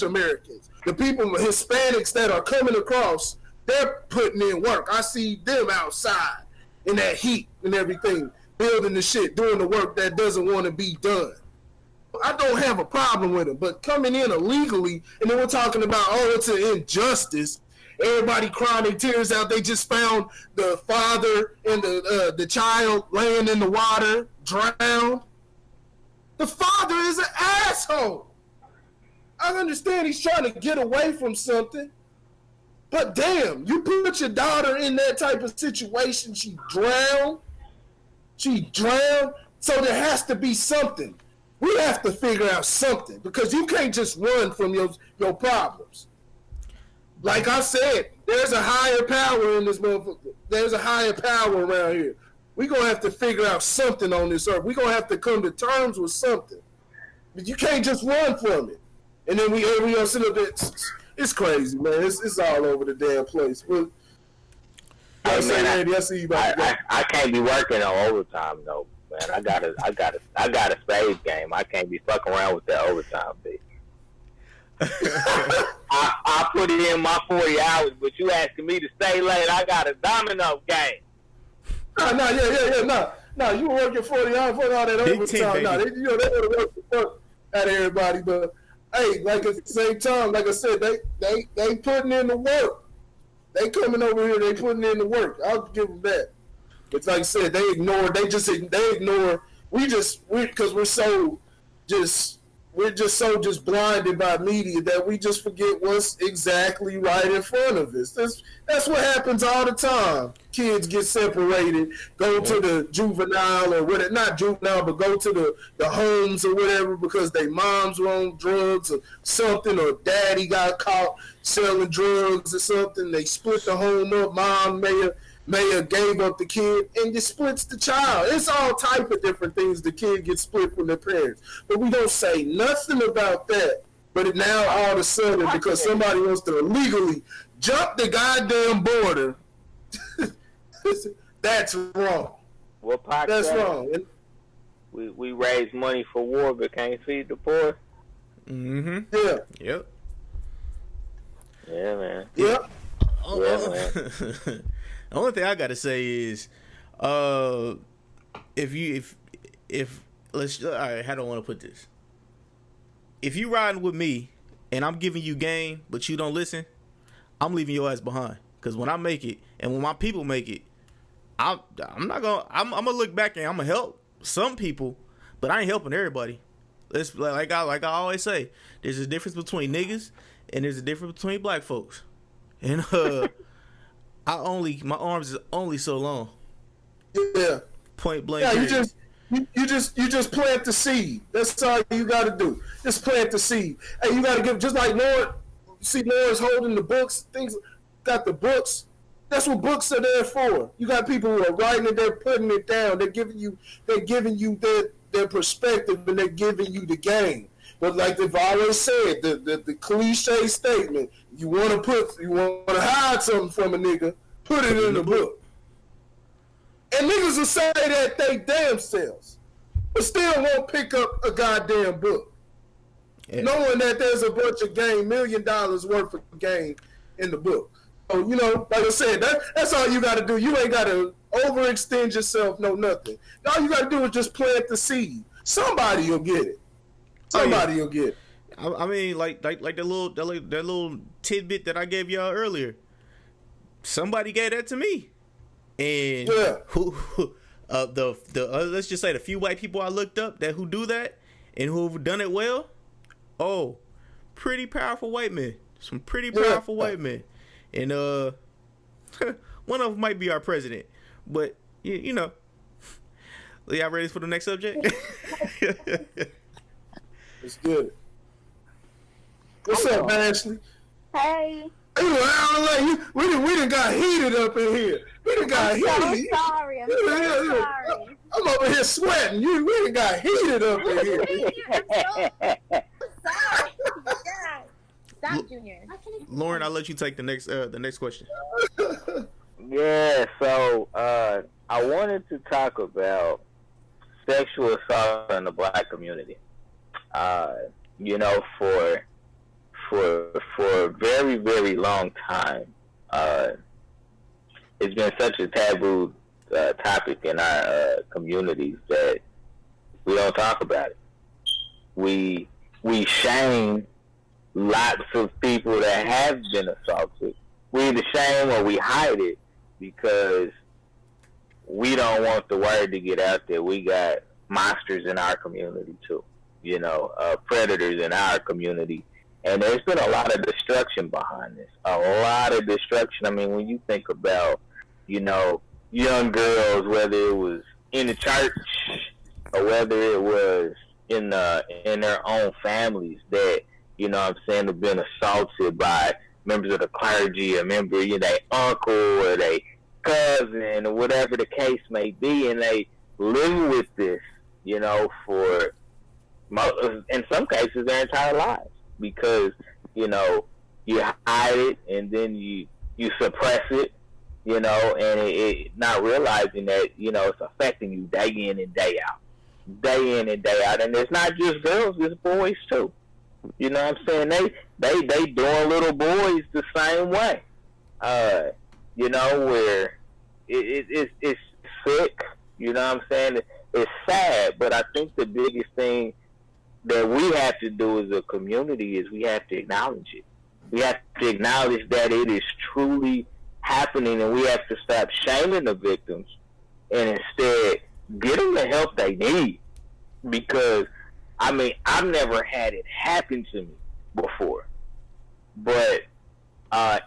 Americans. The people, Hispanics that are coming across, they're putting in work. I see them outside in that heat and everything, building the shit, doing the work that doesn't want to be done. I don't have a problem with it, but coming in illegally, and then we're talking about, oh, it's an injustice. Everybody crying their tears out. They just found the father and the child laying in the water, drowned. The father is an asshole. I understand he's trying to get away from something, but damn, you put your daughter in that type of situation. She drowned. So there has to be something. We have to figure out something, because you can't just run from your problems. Like I said, there's a higher power in this motherfucker. There's a higher power around here. We're going to have to figure out something on this earth. We're going to have to come to terms with something. But you can't just run from it. And then we all sit up there. It's crazy, man. It's all over the damn place. But, hey, man, I can't be working on overtime, though, man. I got a spades game. I can't be fucking around with that overtime, bitch. I put it in my 40 hours, but you asking me to stay late. I got a domino game. No, you were working 40 hours for all that overtime. No, they would have worked the fuck out of everybody. But hey, like at the same time, like I said, they putting in the work. They coming over here, they putting in the work. I'll give them that. But like I said, they ignore. Because we're just so blinded by media that we just forget what's exactly right in front of us. That's what happens all the time. Kids get separated, go to the juvenile or whatever, not juvenile, but go to the homes or whatever because their moms were on drugs or something, or daddy got caught selling drugs or something. They split the home up. Mom may have gave up the kid, and it splits the child. It's all type of different things. The kid gets split from their parents. But we don't say nothing about that. But now all of a sudden, because somebody wants to illegally jump the goddamn border, that's wrong. What Pac That's said? wrong. We raise money for war, but can't feed the poor. Mm-hmm. Yeah. Yep. Yeah, man. Yep. The only thing I gotta say is, if let's, all right, how do I want to put this? If you riding with me and I'm giving you game, but you don't listen, I'm leaving your ass behind. Cause when I make it and when my people make it, I'm gonna look back and I'm gonna help some people, but I ain't helping everybody. Let's like I always say, there's a difference between niggas and there's a difference between black folks, and my arms is only so long. Yeah. Point blank. Yeah, you just plant the seed. That's all you got to do. Just plant the seed. Hey, you got to give, just like Lord. See, Lord's holding the books. Things got the books. That's what books are there for. You got people who are writing it. They're putting it down. They're giving you their perspective and they're giving you the game. But like they've always said, the cliche statement, you want to hide something from a nigga, put it in the book. And niggas will say that they damn selves, but still won't pick up a goddamn book. Yeah. Knowing that there's a bunch of game, $1 million worth of game in the book. So, you know, like I said, that's all you got to do. You ain't got to overextend yourself, no nothing. All you got to do is just plant the seed. Somebody will get it. Somebody will get it. I mean, like that little tidbit that I gave y'all earlier. Somebody gave that to me, and let's just say the few white people I looked up who do that and who've done it well. Oh, pretty powerful white men. Some pretty powerful white men, and one of them might be our president. But you know, y'all ready for the next subject? It's good. What's up, Ashley? Hey. We done got heated up in here. We done got heated. I'm sorry. I'm over here sweating. We done got heated up in here. I'm sorry. God. Stop, Junior. Lauren, I'll let you take the next question. Yeah, so I wanted to talk about sexual assault in the black community. You know, for a very, very long time, it's been such a taboo topic in our communities that we don't talk about it. We shame lots of people that have been assaulted. We either shame or we hide it because we don't want the word to get out there. We got monsters in our community too, you know, predators in our community. And there's been a lot of destruction behind this. A lot of destruction. I mean, when you think about, you know, young girls, whether it was in the church or whether it was in their own families that, you know what I'm saying, have been assaulted by members of the clergy, or member, you know, their uncle or their cousin or whatever the case may be, and they live with this, you know, for in some cases their entire lives. Because, you know, you hide it and then you suppress it, you know, and it not realizing that, you know, it's affecting you day in and day out. Day in and day out. And it's not just girls, it's boys too. You know what I'm saying? They doing little boys the same way. You know, where it's sick, you know what I'm saying? It's sad, but I think the biggest thing that we have to do as a community is we have to acknowledge it. We have to acknowledge that it is truly happening, and we have to stop shaming the victims and instead get them the help they need. Because, I mean, I've never had it happen to me before. But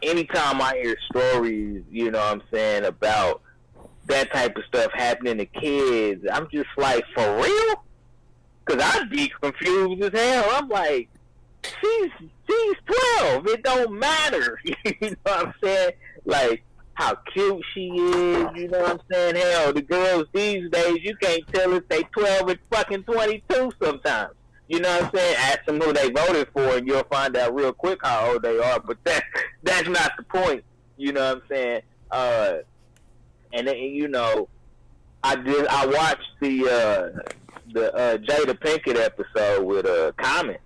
anytime I hear stories, you know what I'm saying, about that type of stuff happening to kids, I'm just like, for real? Because I'd be confused as hell. I'm like, she's 12. It don't matter. You know what I'm saying? Like, how cute she is. You know what I'm saying? Hell, the girls these days, you can't tell if they 12 and fucking 22 sometimes. You know what I'm saying? Ask them who they voted for, and you'll find out real quick how old they are. But that's not the point. You know what I'm saying? And then, you know, I watched the Jada Pinkett episode with Common,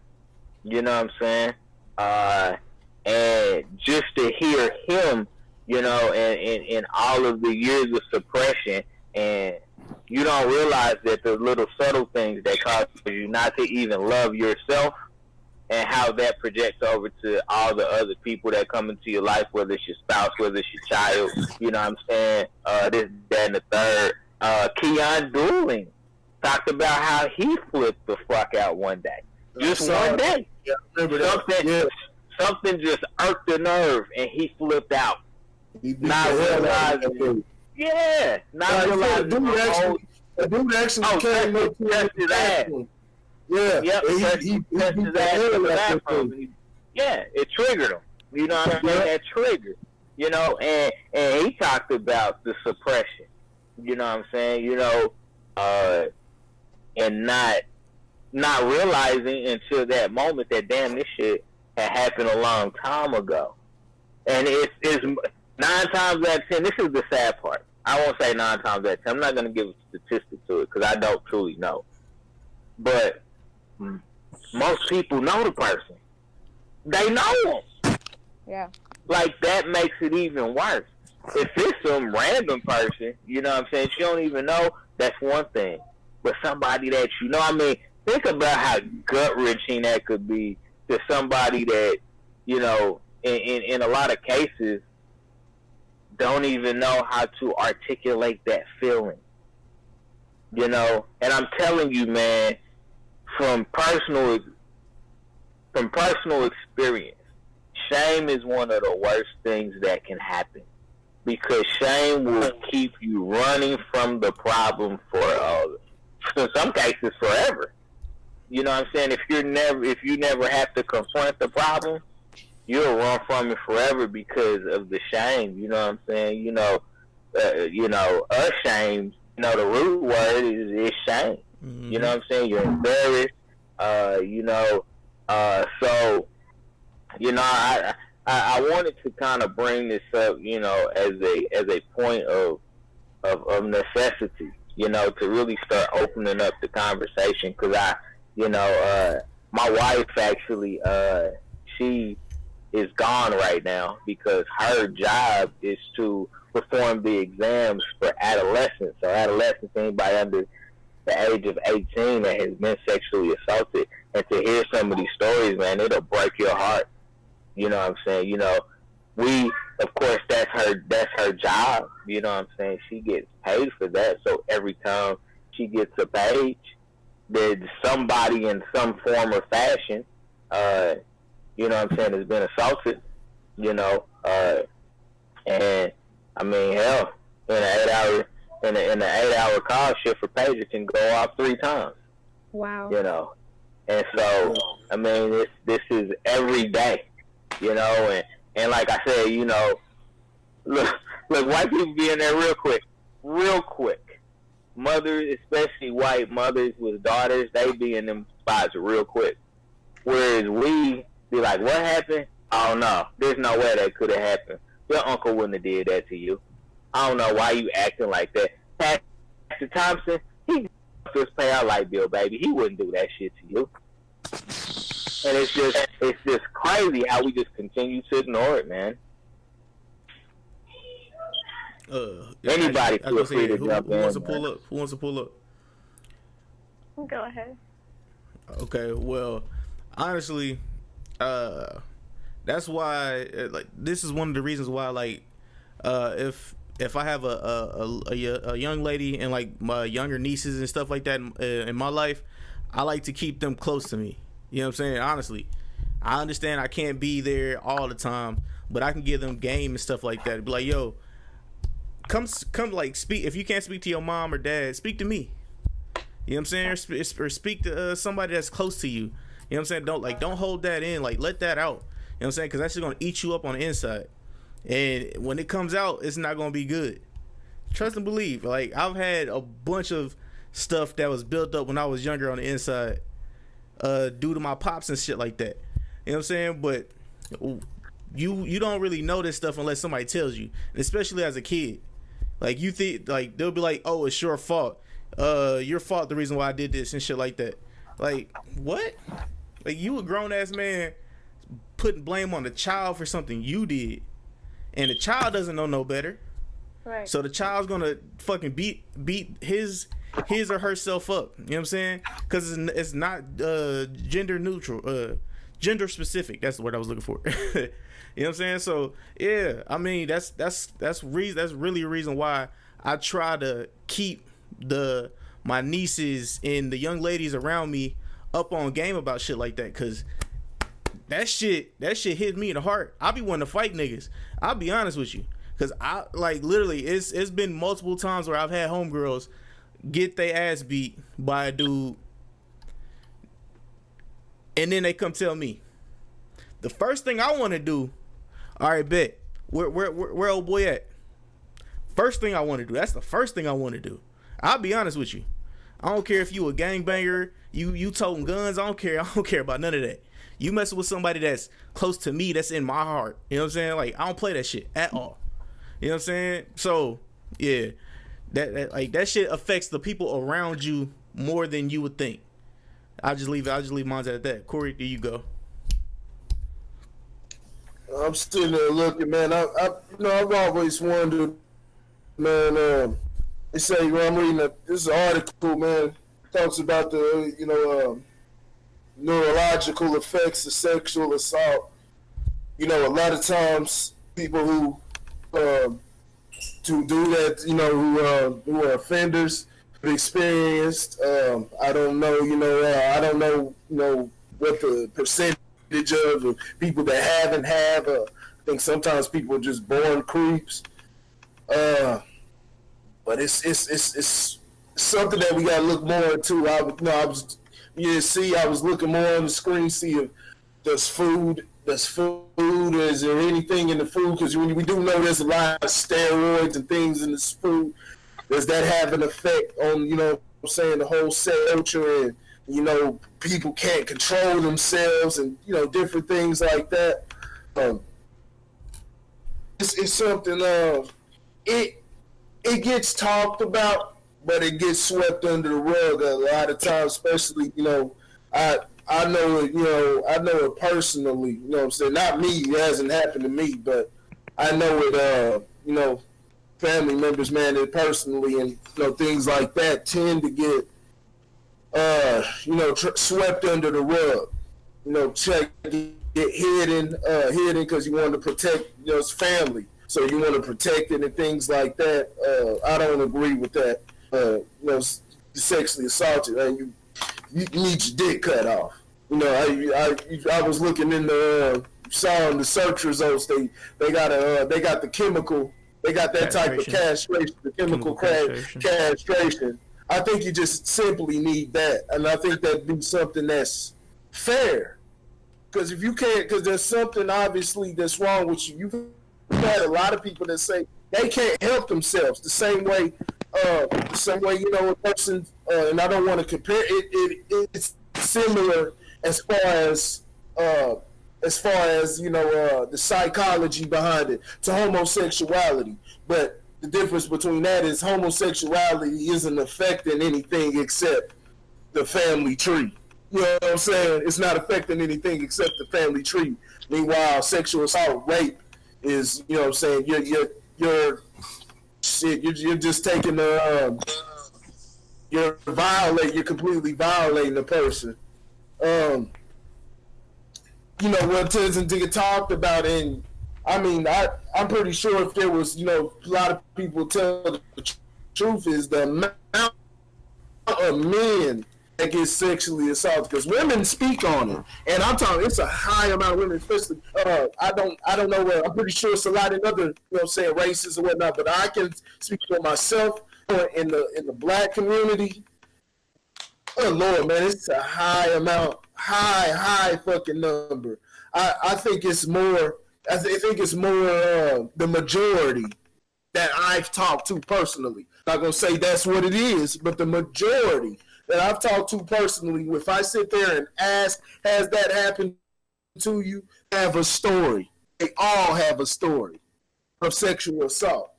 you know what I'm saying? And just to hear him, you know, in all of the years of suppression, and you don't realize that the little subtle things that cause you not to even love yourself, and how that projects over to all the other people that come into your life, whether it's your spouse, whether it's your child, you know what I'm saying? This, that, and the third. Keon Dooling talked about how he flipped the fuck out one day. Just one day. Yeah, I remember that. Something just irked the nerve, and he flipped out. Not realizing. Yeah. Not realizing. The dude actually came up to his ass. Yeah. Yep. He pressed his ass in the bathroom. Yeah, it triggered him. You know what I'm saying? That trigger. You know, and he talked about the suppression. You know what I'm saying? You know, and not realizing until that moment that damn, this shit had happened a long time ago. And it's 9 times out of 10. This is the sad part. I won't say 9 times out of 10. I'm not gonna give a statistic to it because I don't truly know. But most people know the person. They know them. Yeah. Like, that makes it even worse. If it's some random person, you know what I'm saying, you don't even know, that's one thing. But somebody that you know, I mean, think about how gut-wrenching that could be to somebody that, you know, in a lot of cases, don't even know how to articulate that feeling. You know? And I'm telling you, man, from personal experience, shame is one of the worst things that can happen, because shame will keep you running from the problem for in some cases forever. You know what I'm saying? If you never have to confront the problem, you'll run from it forever because of the shame. You know what I'm saying? Ashamed. You know, the root word is shame. Mm-hmm. You know what I'm saying? You're embarrassed. So, you know, I wanted to kind of bring this up, you know, as a point of necessity, you know, to really start opening up the conversation, because my wife actually, she is gone right now because her job is to perform the exams for adolescents. So adolescents, anybody under the age of 18 that has been sexually assaulted. And to hear some of these stories, man, it'll break your heart. You know what I'm saying? You know, of course, that's her job. You know what I'm saying? She gets paid for that. So every time she gets a page, there's somebody in some form or fashion, you know what I'm saying, has been assaulted, you know, and I mean, hell, in an 8-hour call shift for pages can go off 3 times. Wow. You know, and so, I mean, this is every day, you know, and like I said, you know, look, white people be in there real quick. Mothers, especially white mothers with daughters, they be in them spots real quick. Whereas we be like, what happened? I don't know. There's no way that could have happened. Your uncle wouldn't have did that to you. I don't know why you acting like that. Pastor Thompson, he just pay our light bill, baby. He wouldn't do that shit to you. And it's just crazy how we just continue to ignore it, man. Anybody feel free to jump in. Who wants to pull up? Who wants to pull up? Go ahead. Okay, well, honestly, that's why, like, this is one of the reasons why, like, if I have a young lady and like my younger nieces and stuff like that in my life, I like to keep them close to me. You know what I'm saying? Honestly, I understand I can't be there all the time, but I can give them game and stuff like that. Be like, yo, come like speak. If you can't speak to your mom or dad, speak to me. You know what I'm saying? Or speak to somebody that's close to you. You know what I'm saying? Don't hold that in. Like, let that out. You know what I'm saying? Because that's just gonna eat you up on the inside. And when it comes out, it's not gonna be good. Trust and believe. Like, I've had a bunch of stuff that was built up when I was younger on the inside, due to my pops and shit like that. You know what I'm saying? But you don't really know this stuff unless somebody tells you, and especially as a kid. Like, you think, like, they'll be like, "Oh, it's your fault. Your fault. The reason why I did this and shit like that." Like, what? Like, you a grown ass man putting blame on the child for something you did, and the child doesn't know no better. Right. So the child's gonna fucking beat his or herself up. You know what I'm saying? Because it's not gender neutral, gender specific. That's the word I was looking for. You know what I'm saying? So yeah, I mean that's really a reason why I try to keep my nieces and the young ladies around me up on game about shit like that, because that shit hit me in the heart. I be wanting to fight niggas. I'll be honest with you, because I, like, literally it's been multiple times where I've had homegirls get their ass beat by a dude, and then they come tell me. The first thing I want to do, all right, bet, where old boy at? First thing I want to do. That's the first thing I want to do. I'll be honest with you. I don't care if you a gangbanger, you toting guns. I don't care. I don't care about none of that. You messing with somebody that's close to me, that's in my heart. You know what I'm saying? Like, I don't play that shit at all. You know what I'm saying? So yeah, that shit affects the people around you more than you would think. I'll just leave mine at that. Corey, there you go. I'm sitting there looking, man. I've always wondered, man. They say, I'm reading this article, man. Talks about the neurological effects of sexual assault. A lot of times people who to do that, who are offenders, have experienced. I don't know, what the percentage of people that haven't have. I think sometimes people are just born creeps. But it's something that we gotta look more into. I was looking more on the screen, see if does food, is there anything in the food? Because we do know there's a lot of steroids and things in this food. Does that have an effect on, the whole cell culture, and, people can't control themselves, and, different things like that. It's something, it gets talked about, but it gets swept under the rug a lot of times, especially, I know it personally, you know what I'm saying? Not me, it hasn't happened to me, but I know it, family members, man, that personally, and, things like that tend to get, swept under the rug, get hidden because you want to protect, his family. So you want to protect it and things like that. I don't agree with that. Sexually assaulted, man, you need your dick cut off. I was looking in the saw in the search results. They got the chemical. They got that type of castration, the chemical castration. I think you just simply need that, and I think that'd be something that's fair. Because if you can't, because there's something obviously that's wrong with you. You've had a lot of people that say they can't help themselves the same way, a person, and I don't want to compare it. It's similar as far as the psychology behind it to homosexuality, but the difference between that is homosexuality isn't affecting anything except the family tree. You know what I'm saying? It's not affecting anything except the family tree. Meanwhile, sexual assault, rape is, you know what I'm saying? You're just taking you're completely violating the person. What tends to get talked about, and I'm pretty sure if there was, a lot of people tell the truth, is the amount of men that get sexually assaulted, because women speak on it, and I'm talking, it's a high amount of women, especially, I don't know, I'm pretty sure it's a lot in other, races or whatnot, but I can speak for myself in the black community. Oh Lord, man, it's a high amount, high fucking number. I think it's more. I think it's more the majority that I've talked to personally. Not gonna say that's what it is, but the majority that I've talked to personally, if I sit there and ask, has that happened to you? Have a story. They all have a story of sexual assault.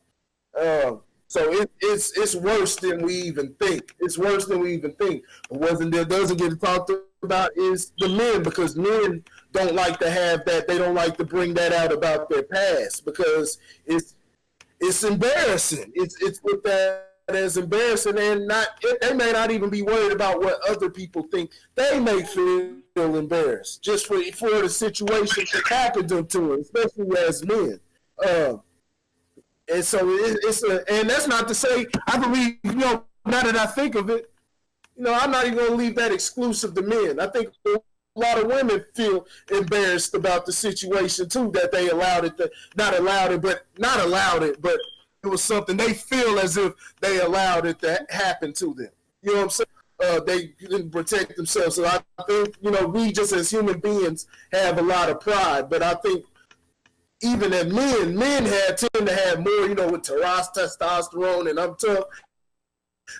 So it's worse than we even think. It's worse than we even think. But what doesn't get talked about is the men, because men don't like to have that. They don't like to bring that out about their past, because it's embarrassing. It's looked at as embarrassing, and they may not even be worried about what other people think. They may feel embarrassed just for the situation that happened to them, especially as men. And so and that's not to say, I believe, now that I think of it, I'm not even going to leave that exclusive to men. I think a lot of women feel embarrassed about the situation too, that they not allowed it, but it was something they feel as if they allowed it to happen to them. You know what I'm saying? They didn't protect themselves. So I think, we just as human beings have a lot of pride, but I think even that men tend to have more, with testosterone, and I'm tough.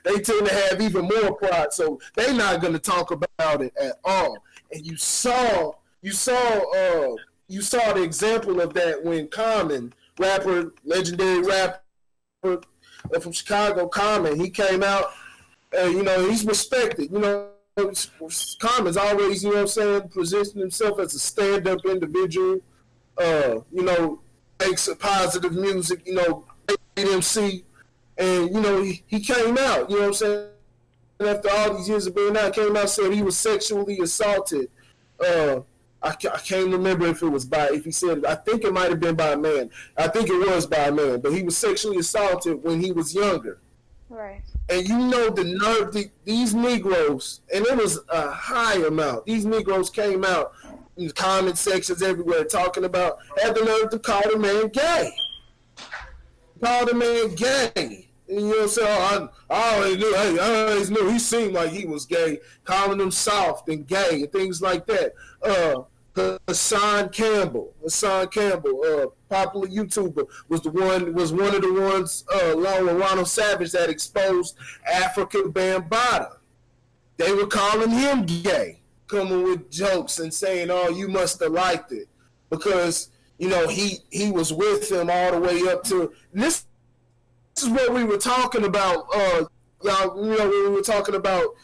they tend to have even more pride, so they're not going to talk about it at all. And you saw the example of that when Common, legendary rapper from Chicago, Common, he came out. He's respected. Common's always, positioned himself as a stand-up individual. Makes positive music. Great MC, and he came out. After all these years of being out, came out said he was sexually assaulted. I can't remember if it was if he said, I think it might have been by a man. I think it was by a man, but he was sexually assaulted when he was younger. Right. And the nerve, these Negroes, and it was a high amount. These Negroes came out in the comment sections everywhere talking about, had the nerve to call the man gay. Call the man gay. And I always knew he seemed like he was gay, calling him soft and gay and things like that. Hassan Campbell, popular YouTuber, was one of the ones along with Ronald Savage that exposed African Bambaataa. They were calling him gay, coming with jokes and saying, "Oh, you must have liked it," because he was with him all the way up to this. This is what we were talking about, y'all. When we were talking about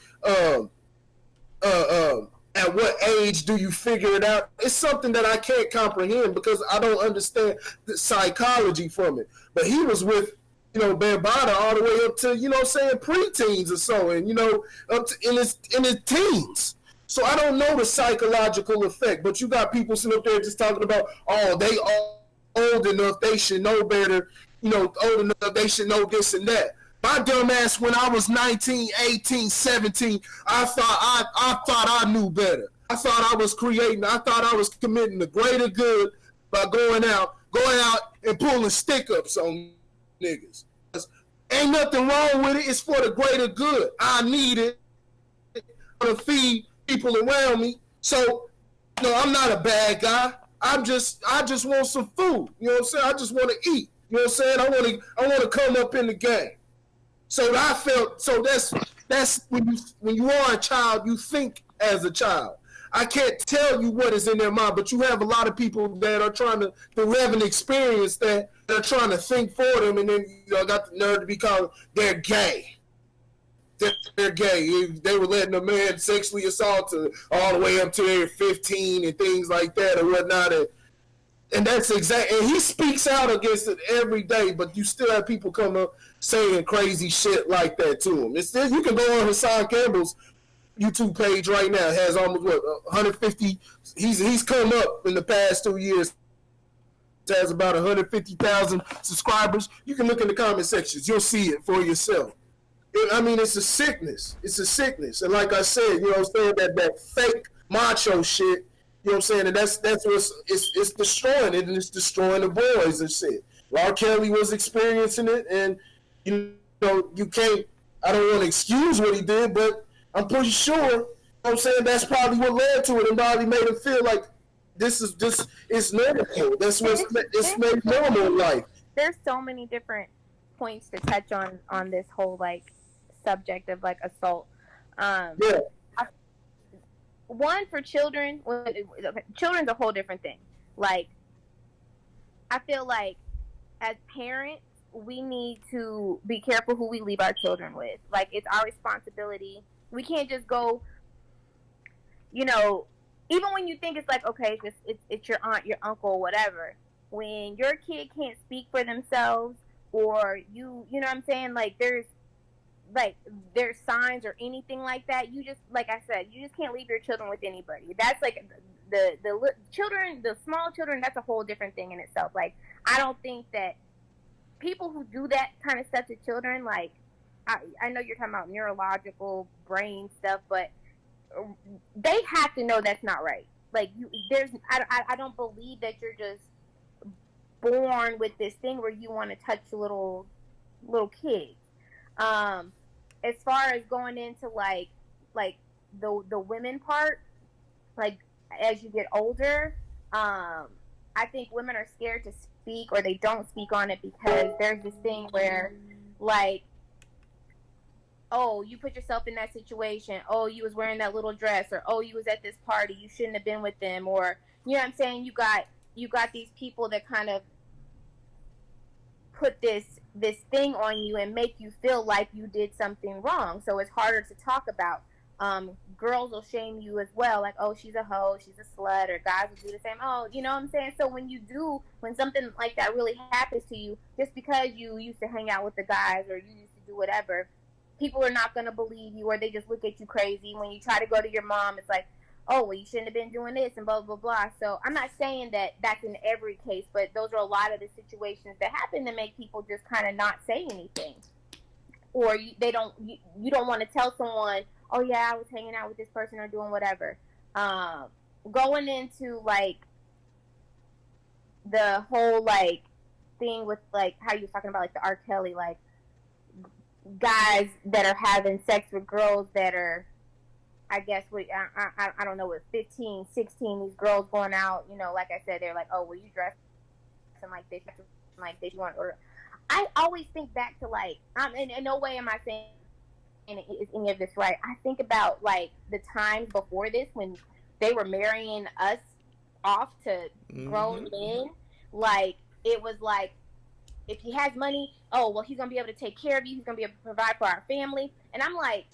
at what age do you figure it out? It's something that I can't comprehend because I don't understand the psychology from it. But he was with, Bambaataa all the way up to, preteens or so, and up to in his teens. So I don't know the psychological effect. But you got people sitting up there just talking about, oh, they old enough, they should know better. Old enough, they should know this and that. My dumb ass, when I was 19, 18, 17, I thought I knew better. I thought I was creating. I thought I was committing the greater good by going out and pulling stick-ups on niggas. Ain't nothing wrong with it. It's for the greater good. I need it to feed people around me. So, I'm not a bad guy. I just want some food. You know what I'm saying? I just want to eat. You know what I'm saying? I want to come up in the game. So that's when you are a child, you think as a child. I can't tell you what is in their mind, but you have a lot of people that are trying to have an experience that they're trying to think for them, and then got the nerve to be called they're gay. They're gay. They were letting a man sexually assault all the way up to their 15 and things like that or whatnot. And that's exactly, and he speaks out against it every day, but you still have people come up saying crazy shit like that to him. You can go on Hassan Campbell's YouTube page right now. It has almost 150. He's come up in the past 2 years. It has about 150,000 subscribers. You can look in the comment sections. You'll see it for yourself. It's a sickness. It's a sickness. And like I said, that fake macho shit. You know what I'm saying? And that's what's it's destroying it, and it's destroying the boys and shit. R. Kelly was experiencing it, and you can't. I don't want to excuse what he did, but I'm pretty sure. You know what I'm saying? That's probably what led to it, and probably made him feel like this is just it's normal. That's what's made normal in life. There's so many different points to touch on this whole subject of assault. Yeah. One, for children, children's a whole different thing. I feel like as parents, we need to be careful who we leave our children with. It's our responsibility. We can't just go, even when you think it's okay, it's your aunt, your uncle, whatever. When your kid can't speak for themselves, or you know what I'm saying? There's signs or anything like that, you just, like I said, you just can't leave your children with anybody. That's the children, the small children, that's a whole different thing in itself. I don't think that people who do that kind of stuff to children, I know you're talking about neurological brain stuff, but they have to know that's not right. I don't believe that you're just born with this thing where you want to touch little kids. As far as going into the women part, as you get older, I think women are scared to speak, or they don't speak on it because there's this thing where oh, you put yourself in that situation. Oh, you was wearing that little dress, or oh, you was at this party. You shouldn't have been with them, or you know what I'm saying. You got these people that kind of put this thing on you and make you feel like you did something wrong. So it's harder to talk about. Girls will shame you as well, like, oh, she's a hoe, she's a slut, or guys will do the same. Oh, you know what I'm saying? So when something like that really happens to you, just because you used to hang out with the guys or you used to do whatever, people are not going to believe you, or they just look at you crazy. When you try to go to your mom, it's like, oh, well, you shouldn't have been doing this, and blah, blah, blah. So I'm not saying that that's in every case, but those are a lot of the situations that happen that make people just kind of not say anything. Or you don't want to tell someone, oh, yeah, I was hanging out with this person or doing whatever. Going into, like, the whole, like, thing with, like, how you were talking about, like, the R. Kelly, like, guys that are having sex with girls that are, I guess, I don't know, with 15, 16, these girls going out, you know, like I said, they're like, oh, well, you dress like this, you want to order. I always think back to, like, in no way am I saying is any of this right. I think about, like, the times before this when they were marrying us off to grown men. Like, it was like, if he has money, oh, well, he's going to be able to take care of you. He's going to be able to provide for our family. And I'm like,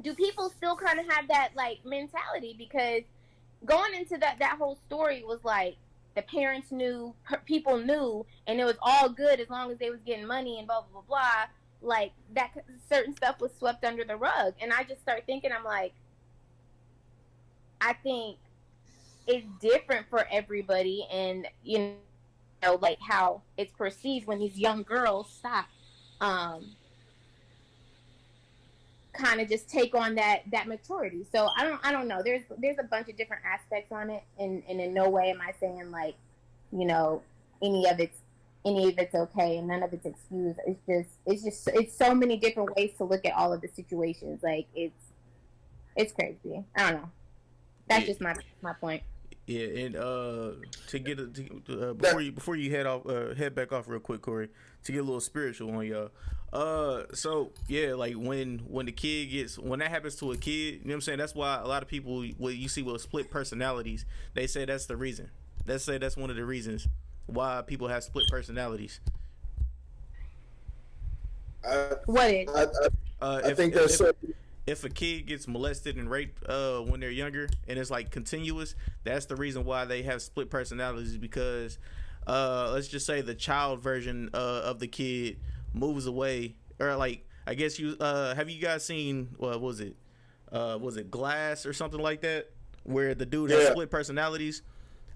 do people still kind of have that, like, mentality? Because going into that whole story was like, the parents knew, people knew, and it was all good as long as they was getting money and blah, blah, blah, blah. Like, that certain stuff was swept under the rug. And I just start thinking, I'm like, I think it's different for everybody. And, you know, like, how it's perceived when these young girls kind of just take on that maturity. So I don't know. There's a bunch of different aspects on it, and in no way am I saying, like, you know, any of it's okay and none of it's excused. It's so many different ways to look at all of the situations. Like, it's crazy. I don't know. That's just my point. Yeah, and to get before you head back off real quick, Corey, to get a little spiritual on y'all. So yeah, like when that happens to a kid, you know what I'm saying? That's why a lot of people, what you see with split personalities, they say that's the reason. They say that's one of the reasons why people have split personalities. I think that's if a kid gets molested and raped when they're younger and it's like continuous, that's the reason why they have split personalities, because let's just say the child version of the kid moves away, or like, I guess you have you guys seen was it Glass or something like that, where the dude has split personalities,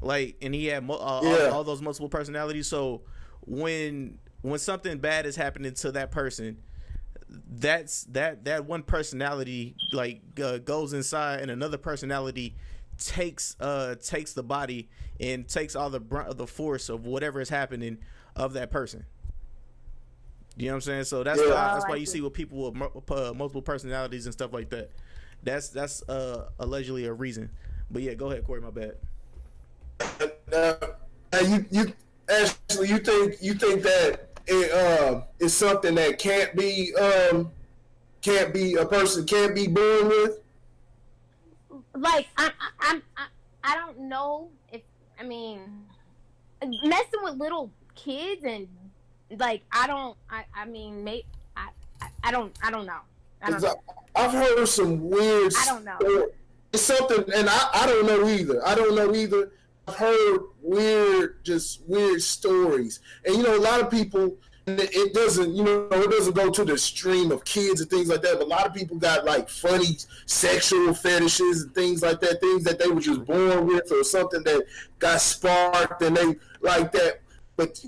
like, and he had all those multiple personalities. So when something bad is happening to that person, that one personality, like, goes inside, and another personality takes the body and takes all the brunt of the force of whatever is happening of that person. You know what I'm saying? So that's why you see with people with multiple personalities and stuff like that. That's allegedly a reason. But yeah, go ahead, Corey. My bad. You actually you think that it's something that can't be a person can't be born with? Like, I don't know if, I mean, messing with little kids and, like, I don't know. I don't know. I've heard some weird. I don't know. It's something, and I don't know either. I've heard weird stories, and you know, a lot of people. It doesn't go to the stream of kids and things like that. But a lot of people got, like, funny sexual fetishes and things like that. Things that they were just born with, or something that got sparked and they like that. But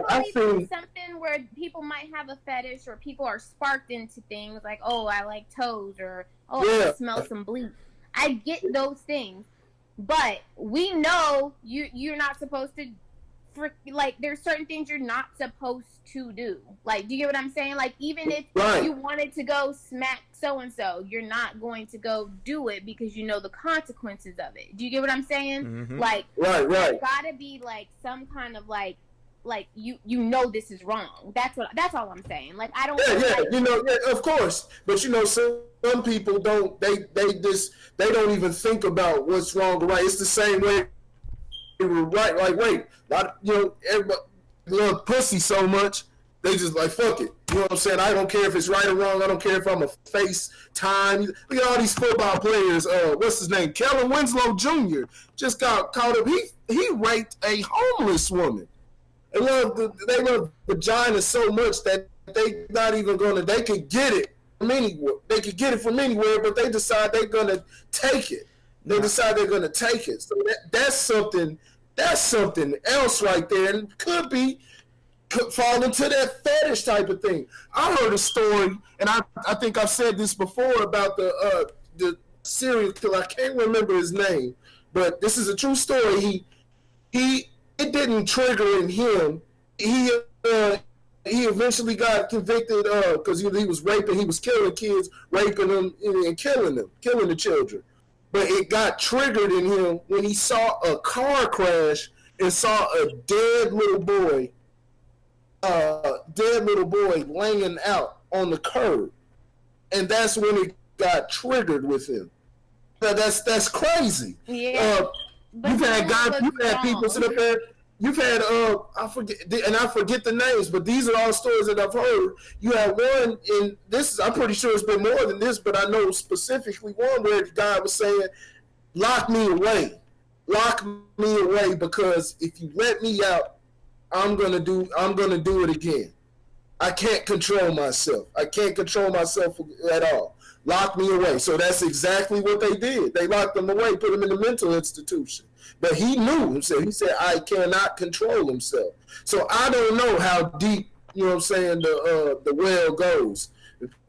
I feel something where people might have a fetish, or people are sparked into things like, oh, I like toes, or I smell some bleach. I get those things, but we know you're not supposed to. Like, there's certain things you're not supposed to do. Like, do you get what I'm saying? Like, even if you wanted to go smack so-and-so, you're not going to go do it because you know the consequences of it. Do you get what I'm saying? Mm-hmm. Like, right. There's gotta be, like, some kind of, like, like you know this is wrong. That's all I'm saying. Like I don't. Of course. But some people don't. They don't even think about what's wrong or right. It's the same way. Right, like wait, everybody love pussy so much. They just like, fuck it. You know what I'm saying? I don't care if it's right or wrong. I don't care if I'm a FaceTime. Look at all these football players. What's his name? Kellen Winslow Jr. just got caught up. He raped a homeless woman. They love vagina so much that they not even gonna. They could get it from anywhere. They could get it from anywhere, but they decide they're gonna take it. They decide they're gonna take it. So that's something. That's something else right there, and could fall into that fetish type of thing. I heard a story, and I think I've said this before about the serial killer. I can't remember his name, but this is a true story. It didn't trigger in him. He eventually got convicted because he was raping. He was killing kids, raping them, and killing the children. But it got triggered in him when he saw a car crash and saw a dead little boy laying out on the curb, and that's when it got triggered with him. That's crazy. Yeah. You've had people sit up there. You've had I forget the names, but these are all stories that I've heard. You had one in this. I'm pretty sure it's been more than this, but I know specifically one where the guy was saying, "Lock me away, because if you let me out, I'm gonna do it again. I can't control myself. At all. Lock me away." So that's exactly what they did. They locked him away, put him in a mental institution. But he knew himself. He said, I cannot control himself. So I don't know how deep, the well goes.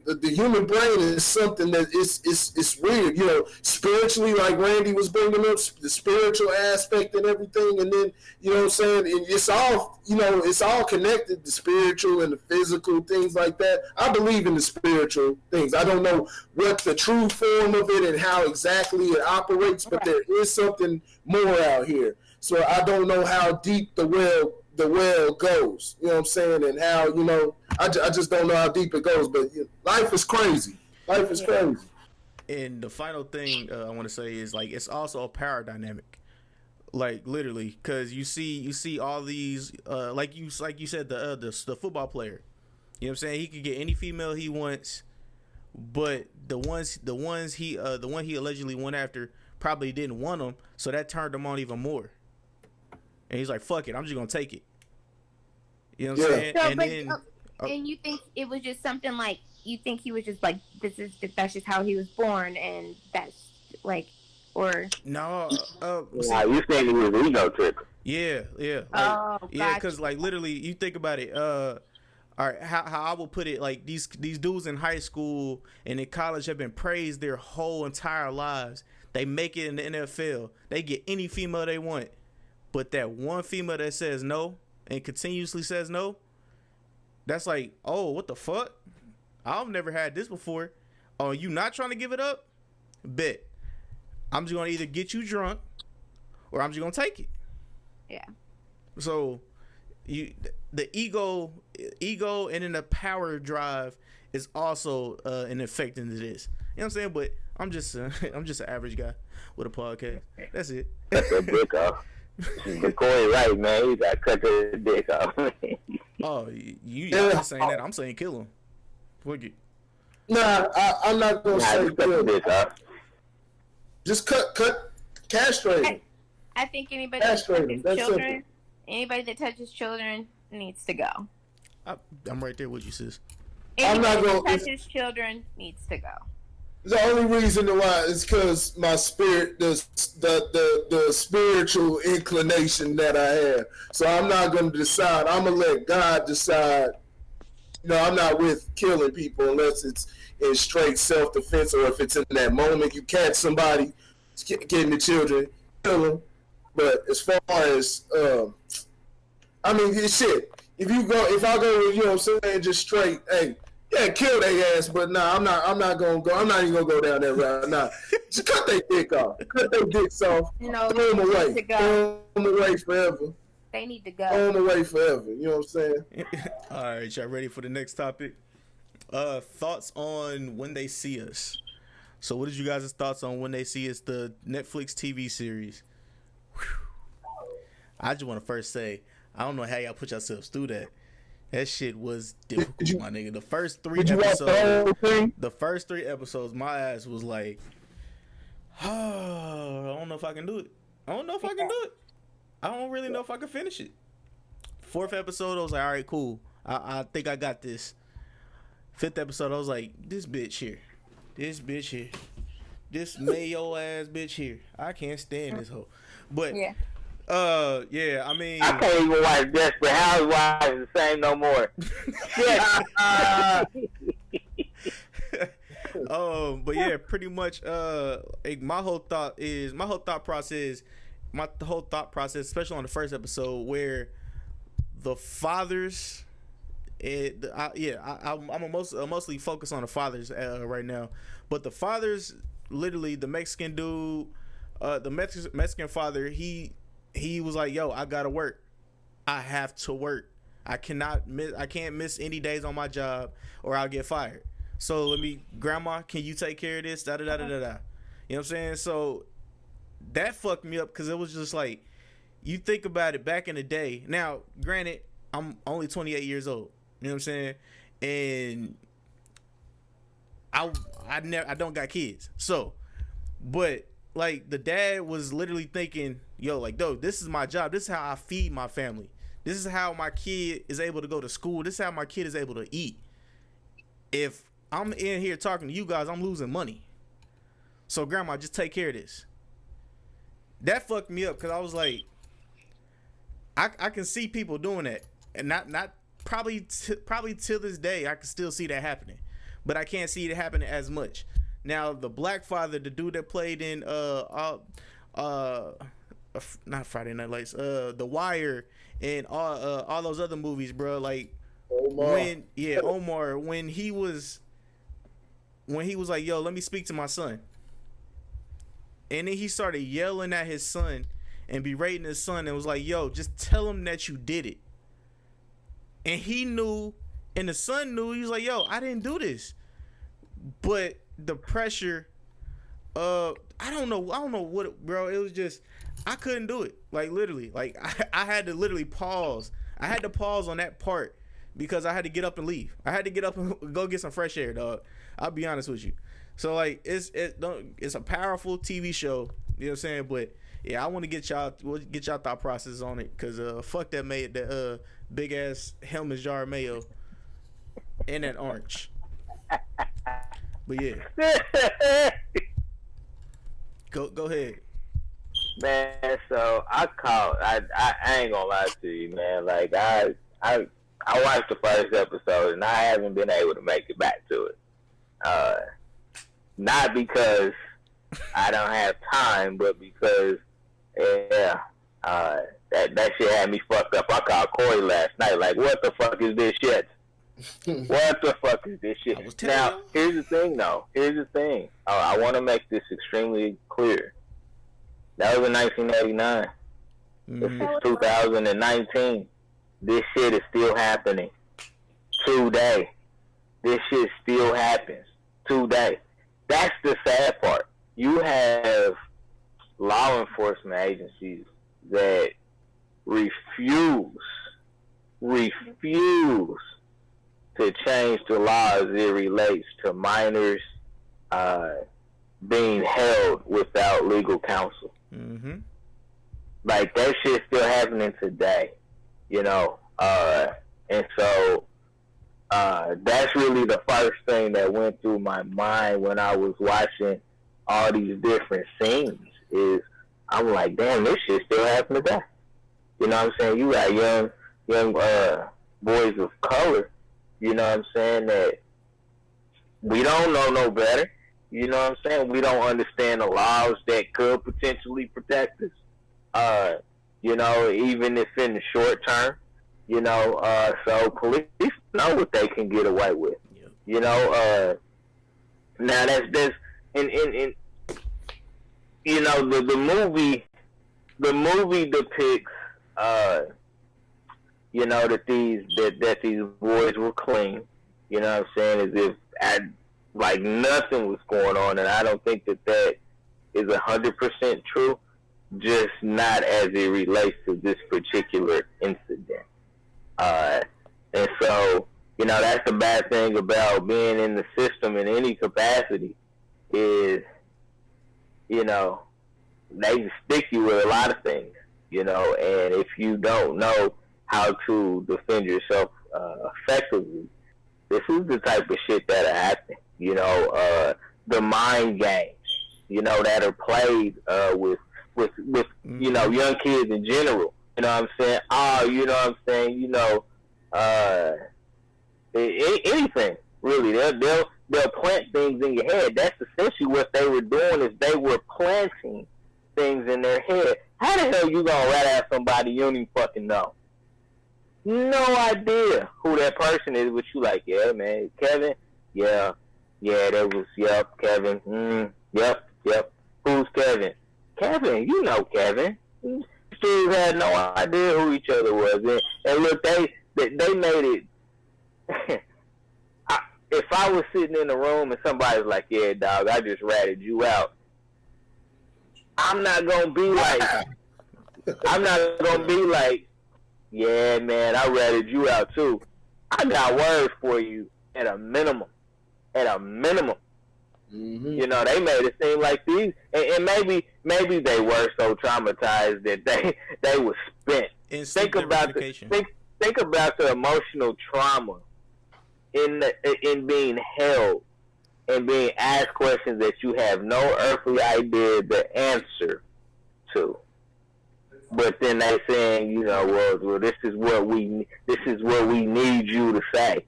The human brain is something that it's weird, spiritually, like Randy was bringing up, the spiritual aspect and everything, and then, and it's all connected, the spiritual and the physical, things like that. I believe in the spiritual things. I don't know what the true form of it and how exactly it operates, but there is something more out here. So I don't know how deep the well goes, you know what I'm saying, and how, I just don't know how deep it goes, but life is crazy. Crazy. And the final thing I want to say is, like, it's also a power dynamic, like, literally, because you see all these, like you said, the football player, you know what I'm saying, he could get any female he wants, but the one he allegedly went after probably didn't want him, so that turned him on even more. And he's like, fuck it, I'm just going to take it. You know what I'm saying? So, and you think it was just something like, you think he was just like, that's just how he was born, and that's like, or... No. You think it was ego trip. Yeah. Gotcha. Yeah, because, like, literally, you think about it, all right, how I will put it, like, these dudes in high school and in college have been praised their whole entire lives. They make it in the NFL. They get any female they want. But that one female that says no and continuously says no, that's like, oh, what the fuck? I've never had this before. Oh, you not trying to give it up? Bet. I'm just going to either get you drunk or I'm just going to take it. Yeah. So the ego and then the power drive is also an effect into this. You know what I'm saying? But I'm just an average guy with a podcast. That's it. Cut that dick off. Corey right, man. You got to cut that dick off. Oh, you not saying that. I'm saying kill him. Fuck it. Nah, I'm not going to say kill him. Just castrate him. I think anybody that touches children needs to go. I'm right there with you, sis. Anybody that touches children needs to go. The only reason why is because my spirit, the spiritual inclination that I have. So I'm not going to decide. I'm going to let God decide. I'm not with killing people unless it's in straight self-defense, or if it's in that moment you catch somebody getting the children, kill them. But as far as, shit. If I go with, you know what I'm saying, just straight, hey, yeah, kill their ass, but nah, I'm not gonna go. I'm not even gonna go down that route. Nah, just cut their dick off. Cut their dicks off. No, throw them away. Throw them away forever. They need to go. Throw them away forever. You know what I'm saying? All right, y'all ready for the next topic? Thoughts on When They See Us. So what is you guys' thoughts on When They See Us, the Netflix TV series? Whew. I just want to first say, I don't know how y'all put yourselves through that. That shit was difficult, my nigga. The first 3 episodes, my ass was like, oh, I don't know if I can do it. I don't really know if I can finish it. 4th episode, I was like, all right, cool. I think I got this. 5th episode, I was like, this bitch here. This mayo ass bitch here. I can't stand this hoe. But yeah, I mean, I can't even watch Desperate Housewives the same no more. But yeah, pretty much. My whole thought process, especially on the first episode, where the fathers. I'm mostly focused on the fathers right now, but the fathers, literally, the Mexican dude, the Mexican father, he was like, yo, I gotta work. I have to work. I can't miss any days on my job or I'll get fired. So grandma, can you take care of this? Da da da da da da. You know what I'm saying? So that fucked me up because it was just like, you think about it back in the day. Now, granted, I'm only 28 years old. You know what I'm saying? And I don't got kids. So, but like the dad was literally thinking, yo, like, dude, this is my job. This is how I feed my family. This is how my kid is able to go to school. This is how my kid is able to eat. If I'm in here talking to you guys, I'm losing money. So grandma, just take care of this. That fucked me up because I was like, I can see people doing that, and not probably till this day I can still see that happening, but I can't see it happening as much. Now the black father, the dude that played in not Friday Night Lights, The Wire, and all those other movies, bro. Like Omar, when he was like, yo, let me speak to my son, and then he started yelling at his son and berating his son, and was like, yo, just tell him that you did it. And he knew, and the son knew. He was like, yo, I didn't do this. But the pressure I don't know what, bro. It was just, I couldn't do it. Like, literally. Like, I had to literally pause. I had to pause on that part because I had to get up and leave. I had to get up and go get some fresh air, dog. I'll be honest with you. So, like, it's a powerful TV show. You know what I'm saying? But, yeah, I want to get y'all thought process on it because fuck that big ass Hellman's jar of mayo and that orange. But yeah, go ahead, man. So I ain't gonna lie to you, man. Like I watched the first episode and I haven't been able to make it back to it. Not because I don't have time, but because that shit had me fucked up. I called Corey last night, like, what the fuck is this shit? What the fuck is this shit? Now, here's the thing, though. I want to make this extremely clear. That was in 1989. This is 2019. This shit is still happening today. This shit still happens today. That's the sad part. You have law enforcement agencies that refuse to change the law as it relates to minors being held without legal counsel. Mm-hmm. Like, that shit's still happening today, you know. And so that's really the first thing that went through my mind when I was watching all these different scenes is I'm like, damn, this shit still happening today. You know what I'm saying? You got young boys of color, you know what I'm saying, that we don't know no better. You know what I'm saying? We don't understand the laws that could potentially protect us. You know, even if in the short term, you know, so police know what they can get away with. Yep. You know, now that's in you know, the movie depicts you know, that these boys were clean. You know what I'm saying? As if like nothing was going on, and I don't think that is 100% true. Just not as it relates to this particular incident. And so, you know, that's the bad thing about being in the system in any capacity is, you know, they can stick you with a lot of things, you know, and if you don't know how to defend yourself effectively, this is the type of shit that'll happen. You know, the mind games, you know, that are played with you know, young kids in general. You know what I'm saying? Oh, you know what I'm saying? You know, anything really. They'll plant things in your head. That's essentially what they were doing. Is they were planting things in their head. How the hell you gonna rat at somebody you don't even fucking know? No idea who that person is, but you like, yeah, man, Kevin, yeah, that was, yep, Kevin, yep. Who's Kevin? Kevin, you know Kevin. Still had no idea who each other was, and look, they made it. If I was sitting in the room and somebody's like, yeah, dog, I just ratted you out, I'm not gonna be like, yeah, man, I ratted you out too. I got words for you at a minimum. Mm-hmm. You know, they made it seem like these, and maybe they were so traumatized that they were spent. Think about the emotional trauma in being held and being asked questions that you have no earthly idea the answer to. But then they saying, you know, well, this is what we need you to say,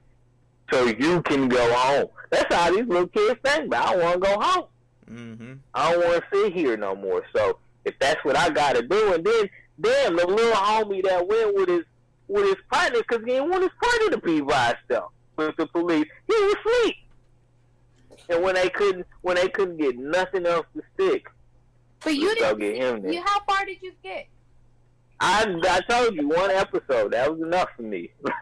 so you can go home. That's how these little kids think. But I don't want to go home. Mm-hmm. I don't want to sit here no more. So if that's what I got to do, and then damn, the little homie that went with his partner, because he didn't want his partner to be by himself with the police, he was asleep. And when they couldn't get nothing else to stick, but you didn't get him. How far did you get? I told you, one episode. That was enough for me. Last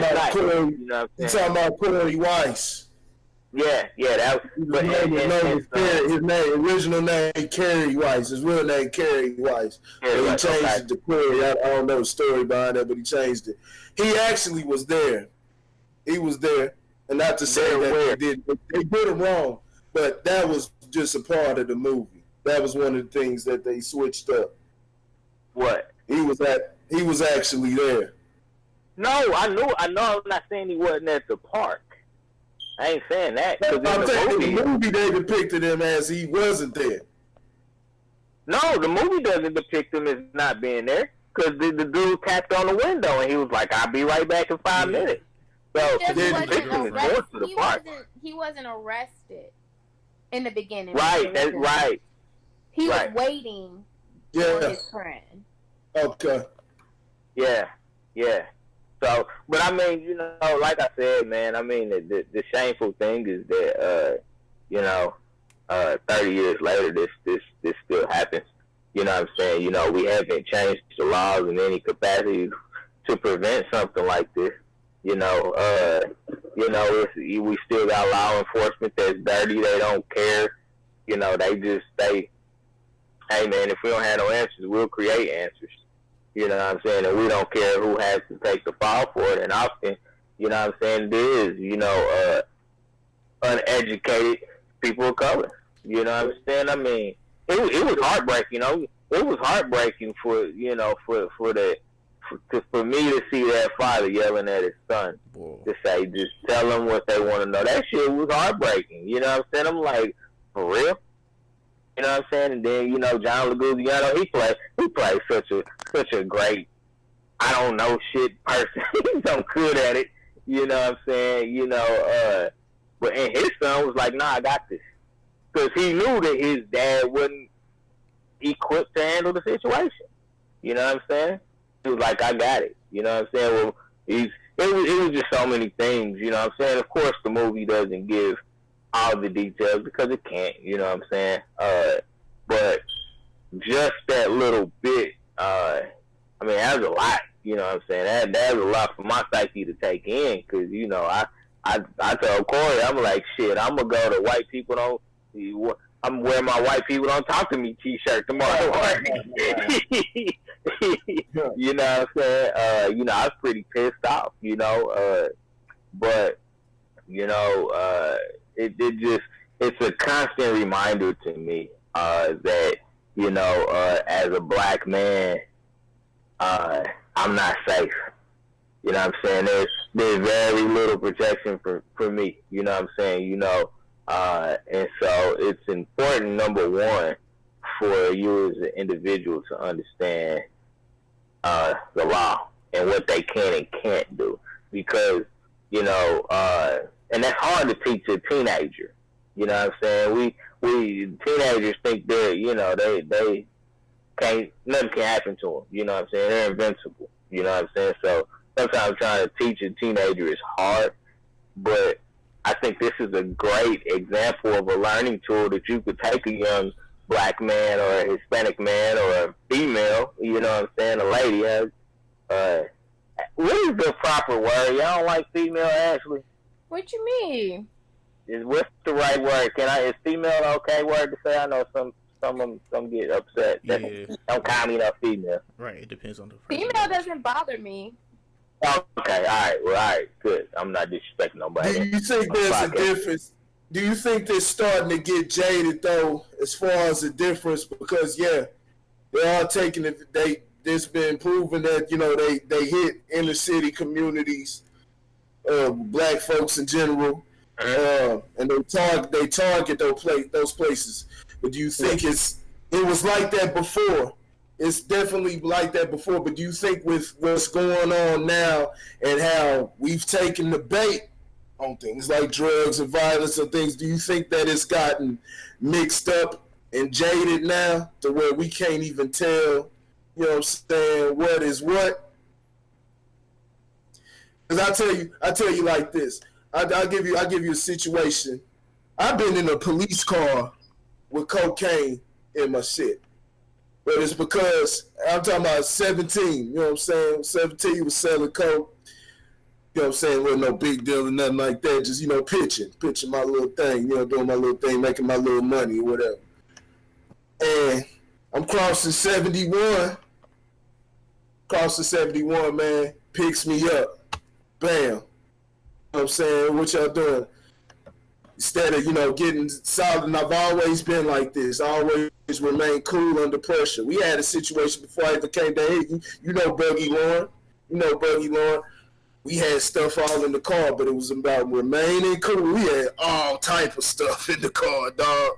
night, you know what I'm saying? Talking about Corey Weiss. Yeah, that was. His original name, Kerry Weiss. His real name, Kerry Weiss. He changed it to Corey. I don't know the story behind that, but he changed it. He actually was there. He was there, and not to say that they did him wrong, but that was just a part of the movie. That was one of the things that they switched up. What? He was actually there. No, I know. I'm not saying he wasn't at the park. I ain't saying that. I'm saying in the movie they depicted him as he wasn't there. No, the movie doesn't depict him as not being there, because the dude tapped on the window and he was like, "I'll be right back in 5 minutes." So he wasn't arrested in the beginning. Right, that's right. He was waiting for his friend. Okay. Yeah. So, but I mean, you know, like I said, man, I mean, the shameful thing is that, 30 years later, this still happens. You know what I'm saying? You know, we haven't changed the laws in any capacity to prevent something like this. We still got law enforcement that's dirty. They don't care. You know, hey man, if we don't have no answers, we'll create answers. You know what I'm saying? And we don't care who has to take the fall for it. And often, you know what I'm saying, it is, uneducated people of color. You know what I'm saying? I mean, it was heartbreaking, you know. It was heartbreaking for me to see that father yelling at his son. Whoa. To say, just tell them what they want to know. That shit was heartbreaking. You know what I'm saying? I'm like, for real? You know what I'm saying? And then, you know, John Leguizamo, he played such a great, I don't know shit person. He's so good at it. You know what I'm saying? You know, but and his son was like, nah, I got this. Because he knew that his dad wasn't equipped to handle the situation. You know what I'm saying? He was like, I got it. You know what I'm saying? Well, it was just so many things. You know what I'm saying? Of course, the movie doesn't give all the details because it can't. You know what I'm saying? But just that little bit, I mean, that was a lot. You know what I'm saying? That's a lot for my psyche to take in, because, you know, I told Corey, I'm like, shit, I'm going to go to white people don't, I'm wearing my white people don't talk to me t-shirt tomorrow morning. You know what I'm saying? You know, I was pretty pissed off, you know, but, you know, it's a constant reminder to me, that, you know, as a black man, I'm not safe. You know what I'm saying? There's very little protection for me. You know what I'm saying? You know, and so it's important, number one, for you as an individual to understand the law and what they can and can't do. Because, you know, and that's hard to teach a teenager. You know what I'm saying? We teenagers think they're, you know, they can't, nothing can happen to them. You know what I'm saying? They're invincible. You know what I'm saying? So sometimes trying to teach a teenager is hard, but I think this is a great example of a learning tool that you could take a young black man or a Hispanic man or a female, you know what I'm saying, a lady. What is the proper word? Y'all don't like female, Ashley? What you mean? What's the right word? Is female an okay word to say? I know some get upset. Yeah. Don't call me no female. Right, it depends on the Female doesn't bother me. Okay, all right, good. I'm not disrespecting nobody. Do you think there's a difference? Do you think they're starting to get jaded though, as far as the difference? Because yeah, they are taking it. It's been proven that, you know, they hit inner city communities, black folks in general, and they target those places. But do you think it was like that before? It's definitely like that before, but do you think with what's going on now and how we've taken the bait on things like drugs and violence and things, do you think that it's gotten mixed up and jaded now to where we can't even tell, you know what I'm saying, what is what? Because I tell you like this. I'll give you a situation. I've been in a police car with cocaine in my shit. But it's because I'm talking about 17, you know what I'm saying? 17 was selling coke. You know what I'm saying? Wasn't no big deal or nothing like that. Just, you know, pitching my little thing, you know, doing my little thing, making my little money or whatever. And I'm crossing 71. Crossing 71, man, picks me up. Bam. You know what I'm saying? What y'all doing? Instead of, you know, getting solid, and I've always been like this. I always remain cool under pressure. We had a situation before I even came down here. You know Buggy Lauren. We had stuff all in the car, but it was about remaining cool. We had all type of stuff in the car, dog.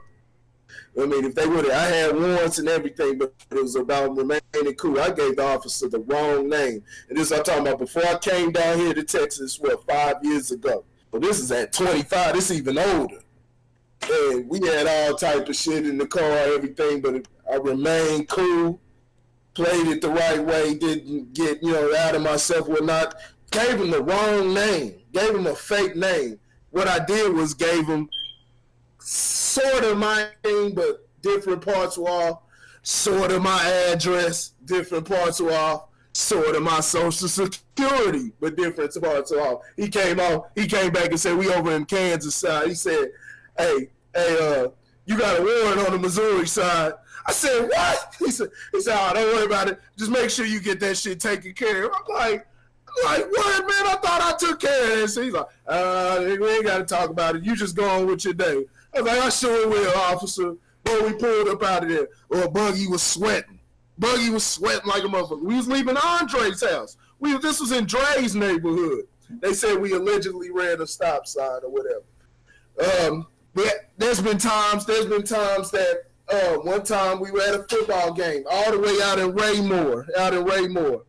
I mean, if they would have, I had warrants and everything, but it was about remaining cool. I gave the officer the wrong name. And this I'm talking about before I came down here to Texas, 5 years ago. Well, this is at 25. This is even older. And we had all type of shit in the car, everything, but I remained cool, played it the right way, didn't get, you know, out of myself, whatnot. Gave him the wrong name, gave him a fake name. What I did was gave him sort of my name, but different parts were off. Sort of my address, different parts were off. Sort of my social security, but different parts were off. He came back and said, we over in Kansas side. He said, hey, you got a warrant on the Missouri side. I said, what? He said, oh, don't worry about it. Just make sure you get that shit taken care of. I'm like, what, man? I thought I took care of this. He's like, we ain't got to talk about it. You just go on with your day. I was like, I sure will, officer. Boy, we pulled up out of there. Or Buggy was sweating. Buggy was sweating like a motherfucker. We was leaving Andre's house. This was in Dre's neighborhood. They said we allegedly ran a stop sign or whatever. But there's been times that one time we were at a football game all the way out in Raymore.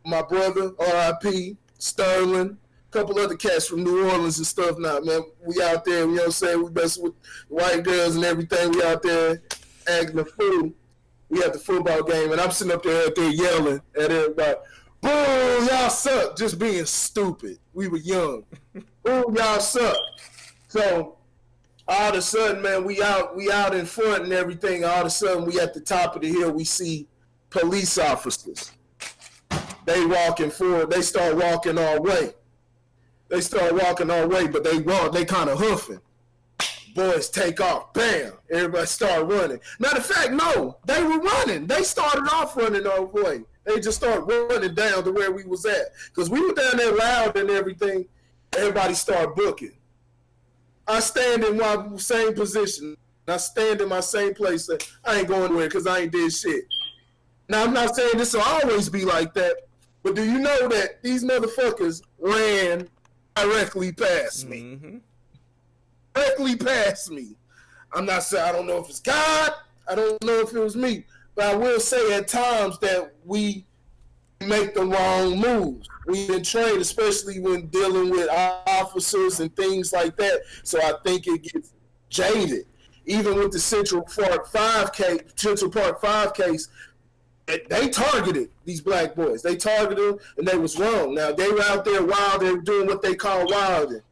My brother, R.I.P., Sterling, a couple other cats from New Orleans and stuff now, man. We out there, you know what I'm saying? We mess with white girls and everything. We out there acting a fool. We at the football game, and I'm sitting up there yelling at everybody, boo, y'all suck, just being stupid. We were young. Boo, y'all suck. So all of a sudden, man, we out in front and everything. All of a sudden, we at the top of the hill, we see police officers. they walking forward. They start walking our way. But they kind of huffing. Boys take off. Bam. Everybody start running. Matter of fact, no. They were running. They started off running our way. They just started running down to where we was at. Because we were down there loud and everything. Everybody started booking. I stand in my same position. I stand in my same place. I ain't going anywhere because I ain't did shit. Now, I'm not saying this will always be like that, but do you know that these motherfuckers ran directly past me? Mm-hmm. Directly past me. I'm not saying, I don't know if it's God. I don't know if it was me. But I will say at times that we make the wrong moves. We've been trained, especially when dealing with officers and things like that. So I think it gets jaded. Even with the Central Park 5 case, they targeted these black boys. They targeted them, and they was wrong. Now, they were out there wild. They were doing what they call wilding.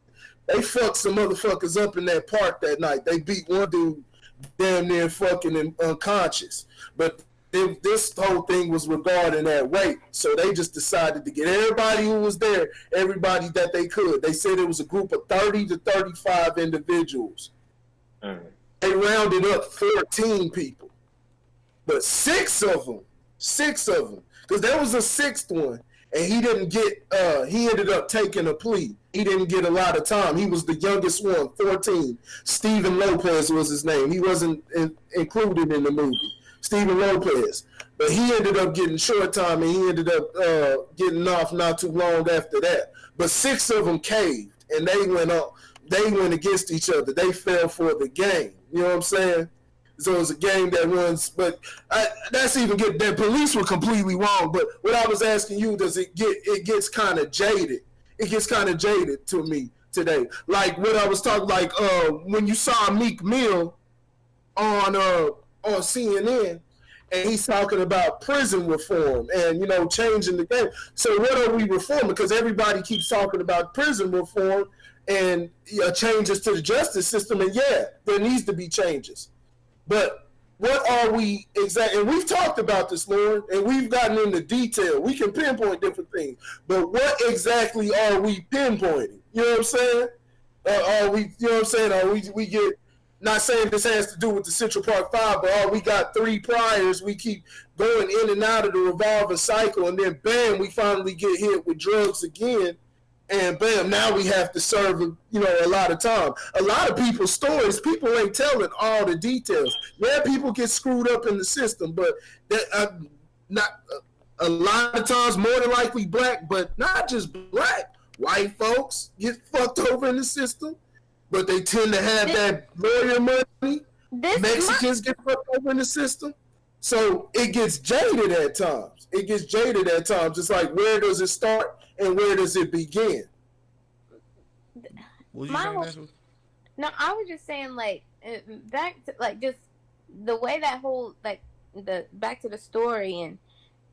They fucked some motherfuckers up in that park that night. They beat one dude damn near fucking unconscious. But this whole thing was regarding that rape. So they just decided to get everybody who was there, everybody that they could. They said it was a group of 30 to 35 individuals. They rounded up 14 people. But six of them, because there was a sixth one, and he ended up taking a plea. He didn't get a lot of time. He was the youngest one, 14. Steven Lopez was his name. He wasn't included in the movie. Steven Lopez. But he ended up getting short time, and he ended up getting off not too long after that. But six of them caved, and they went against each other. They fell for the game. You know what I'm saying? So it's a game that runs, but that's even good. The police were completely wrong. But what I was asking you, it gets kind of jaded. It gets kind of jaded to me today. Like what I was talking, like when you saw Meek Mill on CNN, and he's talking about prison reform and changing the game. So what are we reforming? Because everybody keeps talking about prison reform and changes to the justice system, and yeah, there needs to be changes. But what are we exactly? And we've talked about this, Lauren, and we've gotten into detail. We can pinpoint different things, but what exactly are we pinpointing? You know what I'm saying? Are we? You know what I'm saying? Are we get? Not saying this has to do with the Central Park 5, but we got 3 priors. We keep going in and out of the revolving cycle, and then bam, we finally get hit with drugs again. And bam, now we have to serve, a lot of time. A lot of people's stories, people ain't telling all the details. Yeah, people get screwed up in the system, but not a lot of times, more than likely black, but not just black. White folks get fucked over in the system, but they tend to have that lawyer money. Mexicans get fucked over in the system. So it gets jaded at times. It's like, where does it start? And where does it begin? I was just saying, like, back to, like, just the way that whole, like, back to the story and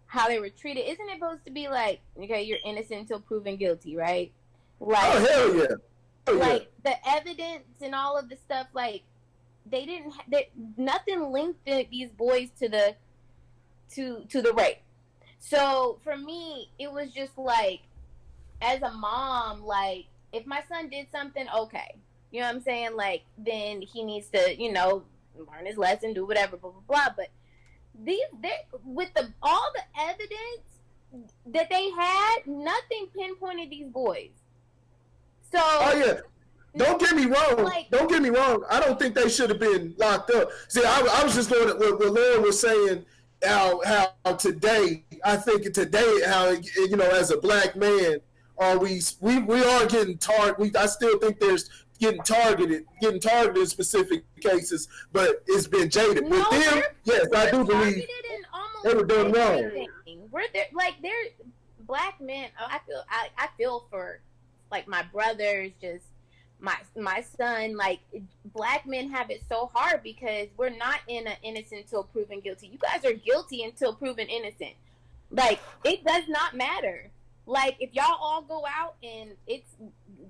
how they were treated. Isn't it supposed to be like, okay, you're innocent until proven guilty, right? Like, oh, hell yeah. Like, the evidence and all of the stuff, like, nothing linked these boys to the rape. So for me, it was just like, as a mom, like, if my son did something, okay, you know what I'm saying? Like, then he needs to, learn his lesson, do whatever, blah blah blah. But with all the evidence that they had, nothing pinpointed these boys. So, oh yeah. Don't get me wrong. I don't think they should have been locked up. See, I was just going to what Lauren was saying. How today, I think today, how as a black man, we are getting targeted. I still think there's getting targeted in specific cases, but it's been jaded. No, with them, yes, I do believe they were doing wrong. They're black men. I feel for, like, my brothers, just my son. Like, black men have it so hard because we're not in an innocent until proven guilty. You guys are guilty until proven innocent. Like, it does not matter. Like, if y'all all go out and it's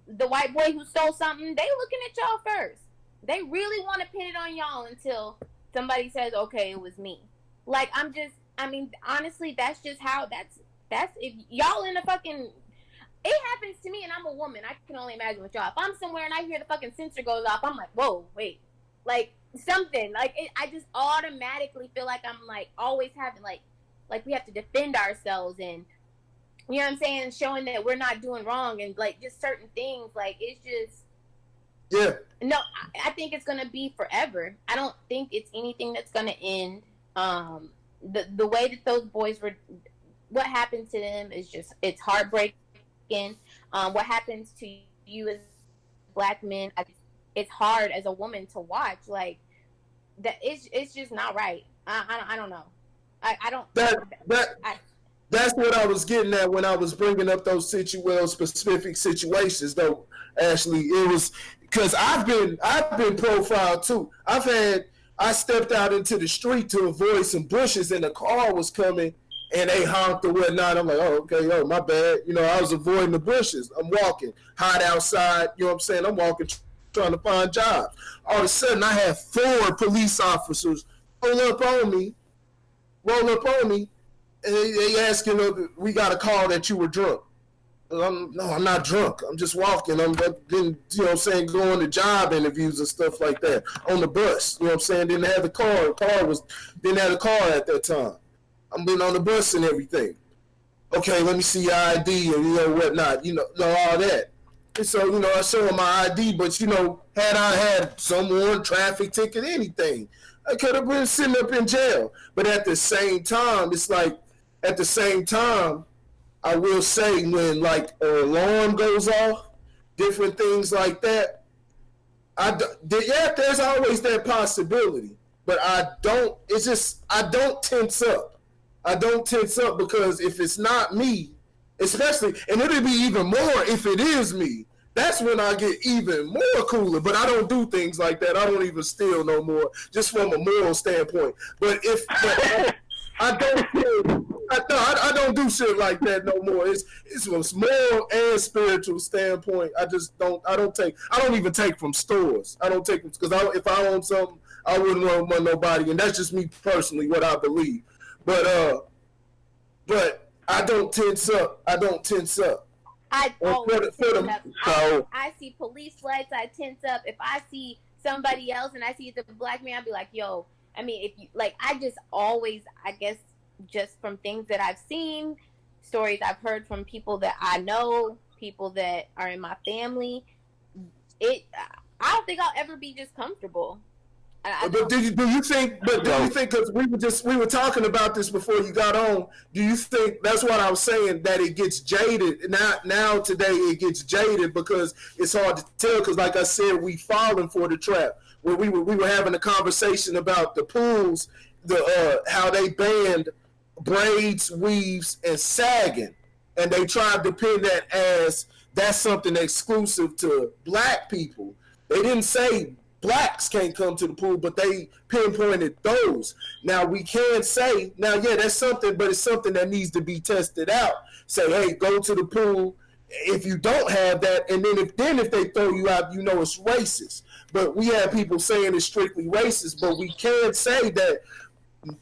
the white boy who stole something, they looking at y'all first. They really want to pin it on y'all until somebody says, okay, it was me. Like, honestly, that's just how That's if y'all in a fucking. It happens to me, and I'm a woman. I can only imagine with y'all. If I'm somewhere and I hear the fucking sensor goes off, I'm like, whoa, wait, like something. Like I just automatically feel like I'm like always having like we have to defend ourselves, and you know what I'm saying, showing that we're not doing wrong, and like just certain things. Like it's just. Yeah. No, I think it's gonna be forever. I don't think it's anything that's gonna end. The way that those boys were, what happened to them is just, it's heartbreaking. What happens to you as black men, it's hard as a woman to watch. Like that, it's just not right. I don't know. I don't. That's what I was getting at when I was bringing up those specific situations, though. Ashley, it was because I've been profiled too. I stepped out into the street to avoid some bushes, and a car was coming, and they honked or whatnot. I'm like, oh, okay, my bad. You know, I was avoiding the bushes. I'm walking, hot outside. You know what I'm saying? I'm walking, trying to find jobs. All of a sudden, I had 4 police officers roll up on me. And they asking, we got a call that you were drunk. No, I'm not drunk. I'm just walking. I'm been, you know what I'm saying, going to job interviews and stuff like that on the bus. You know what I'm saying? Didn't have the car. Didn't have a car at that time. I've been on the bus and everything. Okay, let me see your ID and, you know, whatnot. You know all that. And so, you know, I show them my ID, but, you know, had I had someone, traffic ticket, anything, I could have been sitting up in jail. But at the same time, it's like, I will say when like an alarm goes off, different things like that, there's always that possibility. But I don't tense up. I don't tense up because if it's not me, especially, and it'll be even more if it is me, that's when I get even more cooler. But I don't do things like that. I don't even steal no more, just from a moral standpoint. But I don't do shit like that no more. It's from a moral and spiritual standpoint. I don't even take from stores. I don't take them because if I own something, I wouldn't want nobody, and that's just me personally, what I believe. But I don't tense up. I always tense up. I see police lights, I tense up. If I see somebody else and I see it's a black man, I'll be like, yo. I mean, if you like, I just always, I guess, just from things that I've seen, stories I've heard from people that I know, people that are in my family. I don't think I'll ever be just comfortable. But do you think? Because we were talking about this before you got on. Do you think that's what I was saying, that it gets jaded now today? It gets jaded because it's hard to tell. Because like I said, we falling for the trap. Where we were having a conversation about the pools, how they banned braids, weaves, and sagging, and they tried to pin that as that's something exclusive to black people. They didn't say blacks can't come to the pool, but they pinpointed those. Now we can say, that's something, but it's something that needs to be tested out. Say, hey, go to the pool if you don't have that, and then if they throw you out, you know it's racist. But we have people saying it's strictly racist, but we can say that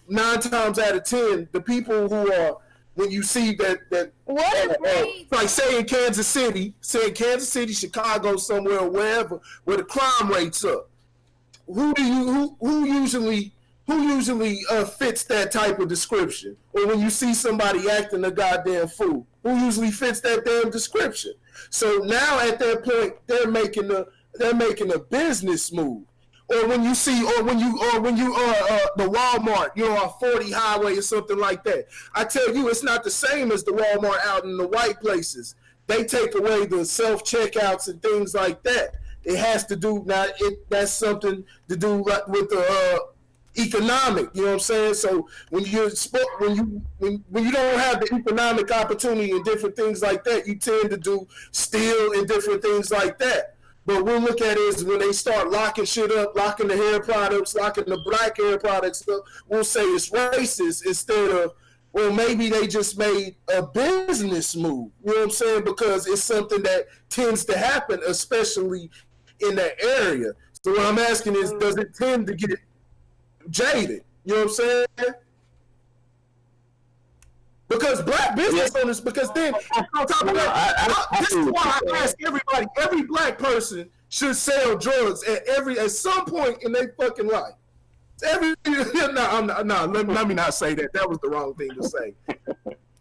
9 times out of 10, the people who are, when you see that like say in Kansas City, Chicago, somewhere, wherever, where the crime rate's up, who usually fits that type of description? Or when you see somebody acting a goddamn fool, who usually fits that damn description? So now at that point, they're making a business move. Or when you the Walmart, you know, on 40 highway or something like that. I tell you, it's not the same as the Walmart out in the white places. They take away the self checkouts and things like that. It has to do that's something to do with the economic. You know what I'm saying? So when you don't have the economic opportunity and different things like that, you tend to do steal and different things like that. But we'll look at it as when they start locking shit up, locking the hair products, locking the black hair products up, we'll say it's racist instead of, well, maybe they just made a business move. You know what I'm saying? Because it's something that tends to happen, especially in that area. So what I'm asking is, does it tend to get jaded? You know what I'm saying? Because black business owners, because then on top of that, this is why I ask everybody, every black person should sell drugs at some point in their fucking life. Let me not say that. That was the wrong thing to say.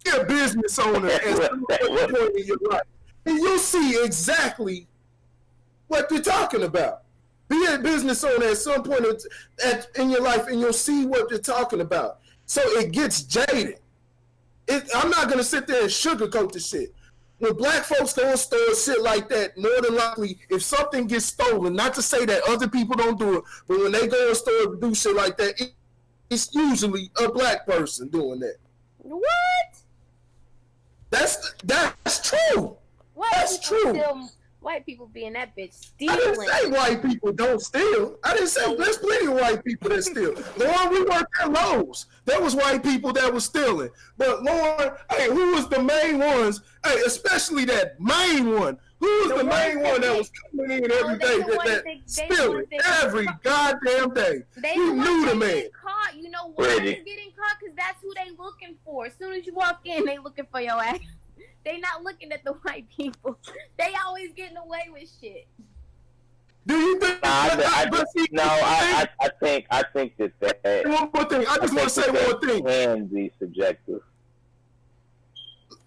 Be a business owner at some point in your life, and you'll see exactly what you're talking about. Be a business owner at some point in your life, and you'll see what you're talking about. So it gets jaded. I'm not going to sit there and sugarcoat the shit. When black folks go in stores, shit like that, more than likely, if something gets stolen, not to say that other people don't do it, but when they go in store and do shit like that, it's usually a black person doing that. What? That's true. That's true. White people being that bitch I didn't stealing. say white people don't steal. I didn't say there's plenty of white people that steal. Lauren, we worked at Lowe's. There was white people that was stealing. But Lauren, hey, who was the main ones? Hey, especially that main one. Who was the main one that was coming in every day that stealing every goddamn day? You knew the man. Caught. You know why they getting caught? Because that's who they looking for. As soon as you walk in, they looking for your ass. They not looking at the white people. They always getting away with shit. Do you think? I think that. One more thing. I just want to say one thing. Can be subjective.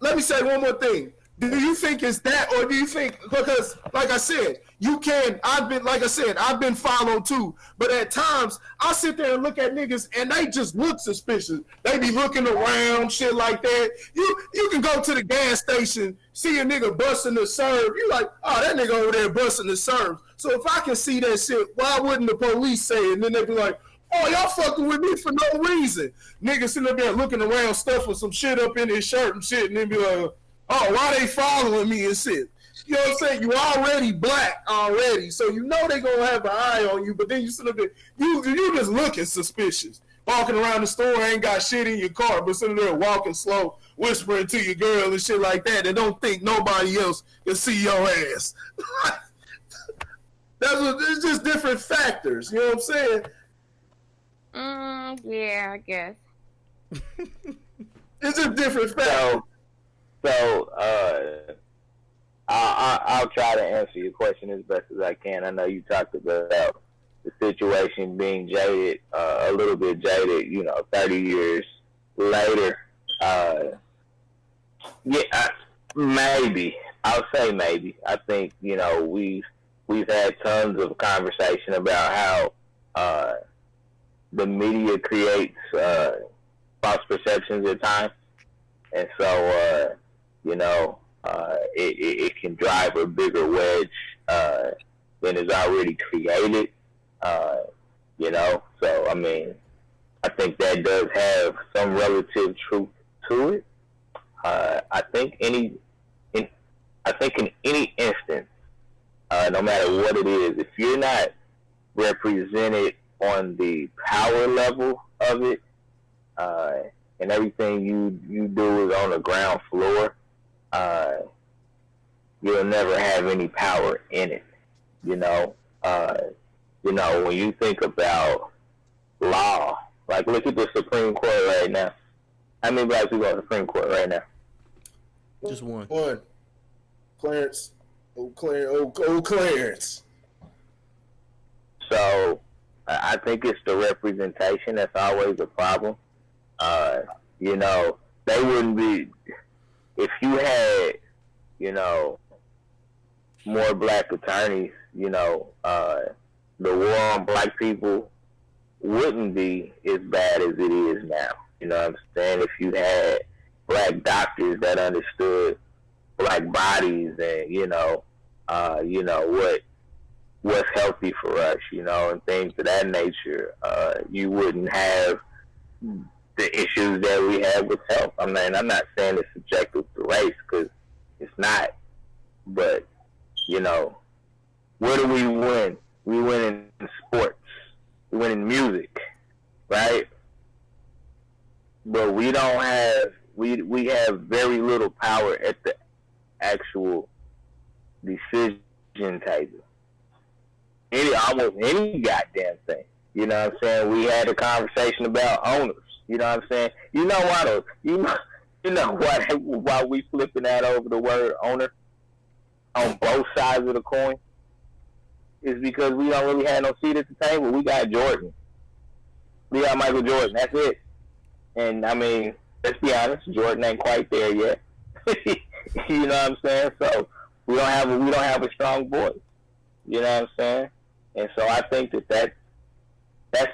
Let me say one more thing. Do you think it's that, or do you think, because like I said, you can, I've been followed too, but at times I sit there and look at niggas and they just look suspicious. They be looking around, shit like that. You can go to the gas station, see a nigga busting the serve. You like, oh, that nigga over there busting the serve. So if I can see that shit, why wouldn't the police say it? And then they be like, oh, y'all fucking with me for no reason. Niggas sitting up there looking around, stuffing some shit up in his shirt and shit, and then be like, oh, why they following me and shit? You know what I'm saying? You already black already, so you know they gonna have an eye on you, but then you sit up there, you just looking suspicious. Walking around the store, ain't got shit in your car, but sitting there walking slow, whispering to your girl and shit like that, and don't think nobody else can see your ass. It's just different factors, you know what I'm saying? Yeah, I guess. It's just different factors. So, I'll try to answer your question as best as I can. I know you talked about the situation being jaded, a little bit jaded, 30 years later. Maybe. I'll say maybe. I think, we've had tons of conversation about how the media creates false perceptions at times. And so, it can drive a bigger wedge than is already created, So, I mean, I think that does have some relative truth to it. I think in any instance, no matter what it is, if you're not represented on the power level of it, and everything you do is on the ground floor, you'll never have any power in it. When you think about law, like look at the Supreme Court right now. How many black people on the Supreme Court right now? Just one. One. Clarence. Old Clarence. So I think it's the representation that's always a problem. They wouldn't be, if you had, more black attorneys, the war on black people wouldn't be as bad as it is now. You know what I'm saying? If you had black doctors that understood black bodies and, what's healthy for us, and things of that nature, you wouldn't have the issues that we have with health. I mean, I'm not saying it's subjective to race, because it's not. But, where do we win? We win in sports. We win in music, right? But we don't have, we have very little power at the actual decision table. Almost any goddamn thing. You know what I'm saying? We had a conversation about owners. You know what I'm saying? You know why You know why we flipping that over the word owner on both sides of the coin? Is because we don't really have no seat at the table. We got Jordan. We got Michael Jordan. That's it. And I mean, let's be honest, Jordan ain't quite there yet. You know what I'm saying? So we don't have a strong voice. You know what I'm saying? And so I think that's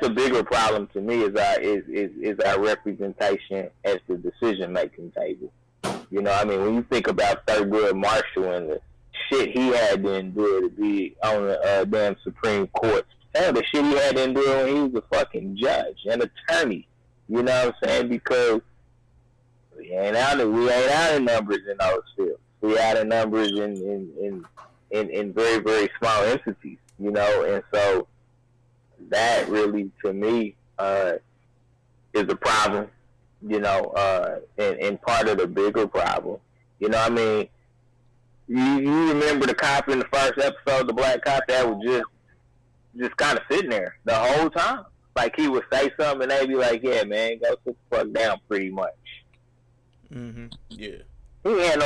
the bigger problem to me is our representation at the decision making table. You know, I mean, when you think about Thurgood Marshall and the shit he had to endure to be on the damn Supreme Court, hell, the shit he had to endure when he was a fucking judge, an attorney. You know what I'm saying? Because we ain't out in numbers in those fields. We out in numbers in very, very small entities. You know, and so that really, to me, is a problem, you know, and part of the bigger problem. You know what I mean? You remember the cop in the first episode, the black cop that was just kind of sitting there the whole time. Like, he would say something and they'd be like, yeah, man, go sit the fuck down, pretty much. Mm-hmm. Yeah. He had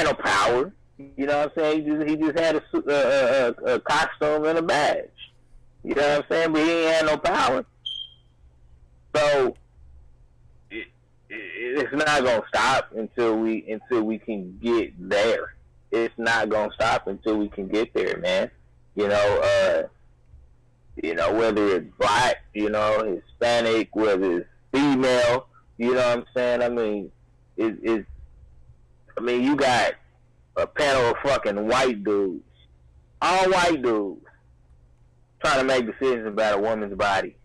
no power. You know what I'm saying? He just had a costume and a badge. You know what I'm saying? But he ain't had no power. So it's not gonna stop until we can get there. It's not gonna stop until we can get there, man. You know, whether it's black, you know, Hispanic, whether it's female, you know what I'm saying? I mean, you got a panel of fucking white dudes, all white dudes, trying to make decisions about a woman's body.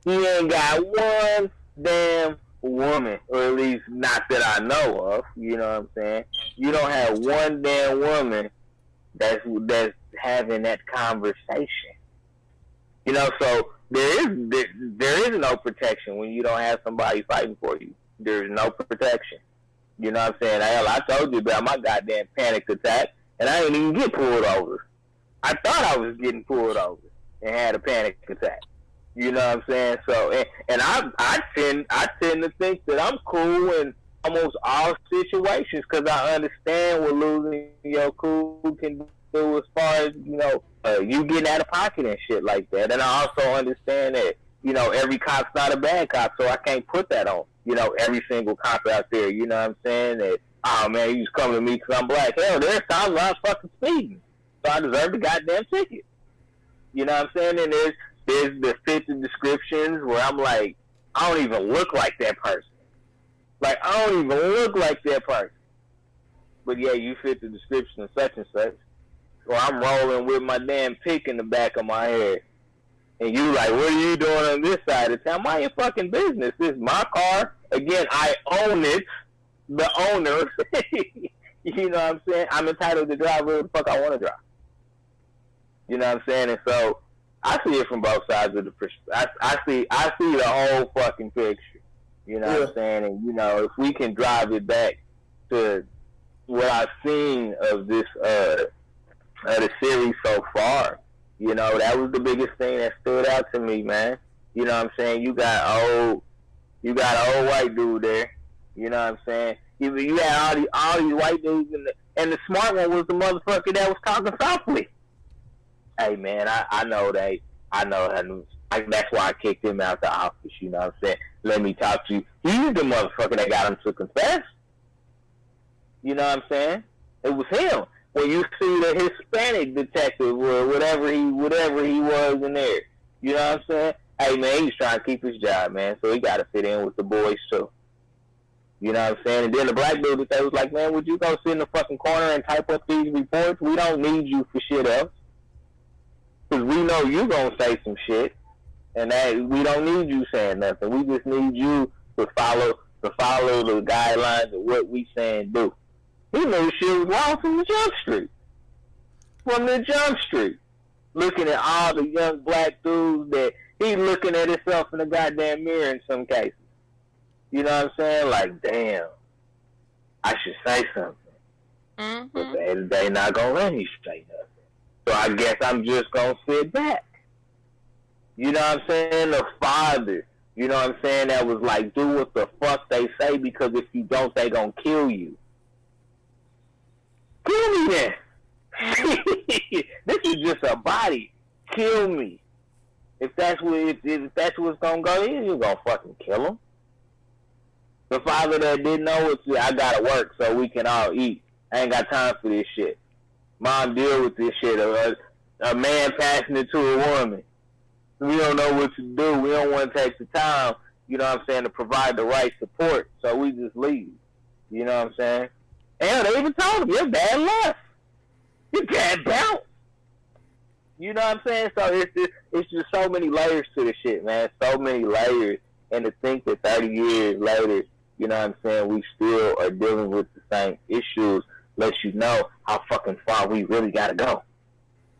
He ain't got one damn woman, or at least not that I know of, you know what I'm saying? You don't have one damn woman that's having that conversation. You know, so there is no protection when you don't have somebody fighting for you. There's no protection. You know what I'm saying? Hell, I told you about my goddamn panic attack, and I didn't even get pulled over. I thought I was getting pulled over and had a panic attack. You know what I'm saying? So, and I tend to think that I'm cool in almost all situations because I understand what losing your cool can do as far as, you know, you getting out of pocket and shit like that. And I also understand that, you know, every cop's not a bad cop, so I can't put that on, you know, every single cop out there. You know what I'm saying? That, oh, man, you just coming to me because I'm black. Hell, there's times where I'm fucking speeding, so I deserve the goddamn ticket. You know what I'm saying? And there's the fits and descriptions where I'm like, I don't even look like that person. Like, I don't even look like that person. But yeah, you fit the description of such and such. Or I'm rolling with my damn pick in the back of my head. And you like, what are you doing on this side of town? Mind your fucking business. This is my car. Again, I own it. The owner. You know what I'm saying? I'm entitled to drive wherever the fuck I want to drive. You know what I'm saying? And so I see it from both sides of the perspective. I see the whole fucking picture. You know what I'm saying? And, you know, if we can drive it back to what I've seen of this the series so far, you know, that was the biggest thing that stood out to me, man. You know what I'm saying? You got an old white dude there. You know what I'm saying? You had all these white dudes, and the smart one was the motherfucker that was talking softly. Hey, man, I know that. That's why I kicked him out the office. You know what I'm saying? Let me talk to you. He's the motherfucker that got him to confess. You know what I'm saying? It was him. When you see the Hispanic detective or whatever he was in there, you know what I'm saying? Hey, man, he's trying to keep his job, man, so he got to fit in with the boys, too. You know what I'm saying? And then the black dude that was like, man, would you go sit in the fucking corner and type up these reports? We don't need you for shit else. Because we know you going to say some shit, and that we don't need you saying nothing. We just need you to follow the guidelines of what we saying do. He knew shit was wrong from the jump street. Looking at all the young black dudes that he looking at himself in the goddamn mirror in some cases. You know what I'm saying? Like, damn, I should say something. Mm-hmm. But they not going to let me say nothing. So I guess I'm just going to sit back. You know what I'm saying? The father, You know what I'm saying? That was like, do what the fuck they say, because if you don't, they gonna kill you. Kill me then. This is just a body. Kill me. If that's what's gonna go in, you're gonna fucking kill him. The father that didn't know it, I gotta work so we can all eat. I ain't got time for this shit. Mom, deal with this shit. A man passing it to a woman. We don't know what to do. We don't want to take the time, you know what I'm saying, to provide the right support. So we just leave. You know what I'm saying? And they even told him, your dad left. Your dad bounced. You know what I'm saying? So it's just so many layers to the shit, man. So many layers. And to think that 30 years later, you know what I'm saying, we still are dealing with the same issues lets you know how fucking far we really gotta go.